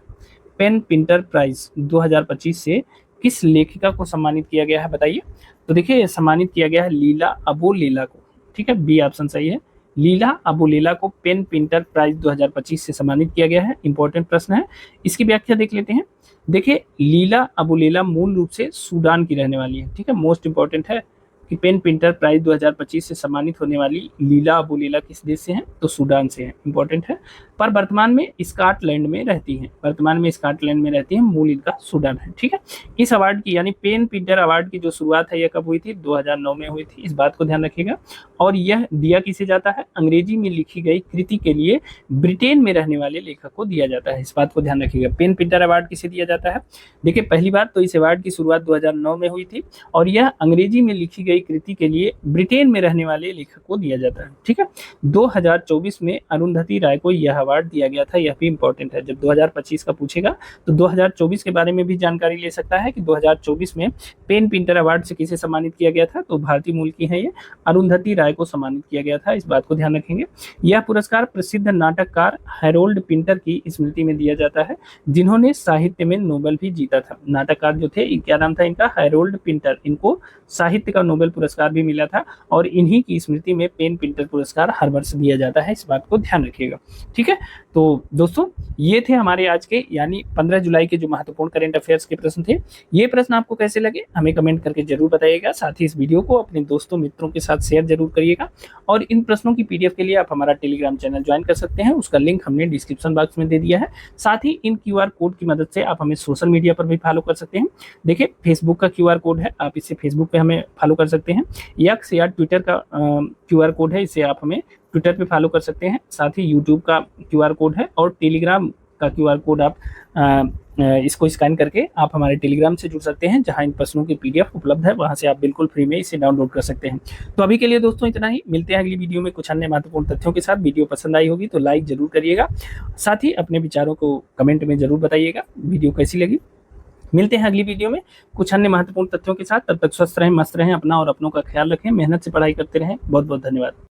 PEN Pinter Prize 2025 से किस लेखिका को सम्मानित किया गया है बताइए? तो देखिए सम्मानित किया गया है लीला अबोलेला को। ठीक है, बी ऑप्शन सही है, लीला अबोलेला को पेन पिंटर प्राइज 2025 से सम्मानित किया गया है। इंपॉर्टेंट प्रश्न है, इसकी व्याख्या देख लेते हैं। देखिए लीला अबोलेला मूल रूप से सूडान की रहने वाली है। ठीक है, मोस्ट इंपॉर्टेंट है कि पेन पिंटर प्राइज 2025 से सम्मानित होने वाली लीला अबोलेला किस देश से हैं? तो सूडान से हैं। इंपॉर्टेंट है, पर वर्तमान में स्कॉटलैंड में रहती हैं। वर्तमान में स्कॉटलैंड में रहती हैं, मूल इनका सूडान है। ठीक है, इस अवार्ड की यानी पेन पिंटर अवार्ड की जो शुरुआत है यह कब हुई थी? 2009 में हुई थी, इस बात को ध्यान रखिएगा। और यह दिया किसे जाता है? अंग्रेजी में लिखी गई कृति के लिए ब्रिटेन में रहने वाले लेखक को दिया जाता है, इस बात को ध्यान रखिएगा। पेन पिंटर अवार्ड किसे दिया जाता है? देखिए पहली बात तो इस अवार्ड की शुरुआत 2009 में हुई थी और यह अंग्रेजी में लिखी गई कृति के लिए ब्रिटेन में रहने वाले लेखक को दिया जाता है। ठीक है, 2024 में अरुंधति राय को यह अवार्ड दिया गया था, यह भी इंपॉर्टेंट है। जब 2025 का पूछेगा तो 2024 के बारे में भी जानकारी ले सकता है कि 2024 में पेन पिंटर अवार्ड से किसे सम्मानित किया गया था? तो भारतीय मूल की है ये, अरुंधति राय को सम्मानित किया गया था, इस बात को ध्यान रखेंगे। यह पुरस्कार प्रसिद्ध नाटककार हैरोल्ड पिंटर की स्मृति में दिया जाता है, जिन्होंने साहित्य में नोबेल भी जीता था। नाटककार जो थे, क्या नाम था इनका? Harold Pinter. इनको साहित्य का नोबेल पुरस्कार भी मिला था और इन्हीं की स्मृति में पेन पिंटर पुरस्कार हर वर्ष दिया जाता है, इस बात को ध्यान रखिएगा। ठीक है, तो दोस्तों ये थे हमारे आज के यानी 15 जुलाई के जो महत्वपूर्ण करंट अफेयर्स के प्रश्न थे। ये प्रश्न आपको कैसे लगे हमें कमेंट करके जरूर बताइएगा। साथ ही इस वीडियो को अपने दोस्तों मित्रों के साथ शेयर जरूर करिएगा और इन प्रश्नों की PDF के लिए आप हमारा टेलीग्राम चैनल ज्वाइन कर सकते हैं, उसका लिंक हमने डिस्क्रिप्शन बॉक्स में दे दिया है। साथ ही इन QR कोड की मदद से आप हमें सोशल मीडिया पर भी फॉलो कर सकते हैं। देखिए फेसबुक का QR कोड है, आप इसे फेसबुक पे हमें फॉलो कर सकते हैं। एक्स या ट्विटर का QR कोड है, इसे आप हमें ट्विटर पे फॉलो कर सकते हैं। साथ ही यूट्यूब का QR कोड है और टेलीग्राम का QR कोड आप इसको स्कैन करके आप हमारे टेलीग्राम से जुड़ सकते हैं, जहां इन प्रश्नों की PDF उपलब्ध है, वहां से आप बिल्कुल फ्री में इसे डाउनलोड कर सकते हैं। तो अभी के लिए दोस्तों इतना ही, मिलते हैं अगली वीडियो में कुछ अन्य महत्वपूर्ण तथ्यों के साथ। वीडियो पसंद आई होगी तो लाइक जरूर करिएगा, साथ ही अपने विचारों को कमेंट में जरूर बताइएगा वीडियो कैसी लगी। मिलते हैं अगली वीडियो में कुछ अन्य महत्वपूर्ण तथ्यों के साथ। तब तक स्वस्थ रहें, मस्त रहें, अपना और अपनों का ख्याल रखें, मेहनत से पढ़ाई करते रहें। बहुत बहुत धन्यवाद।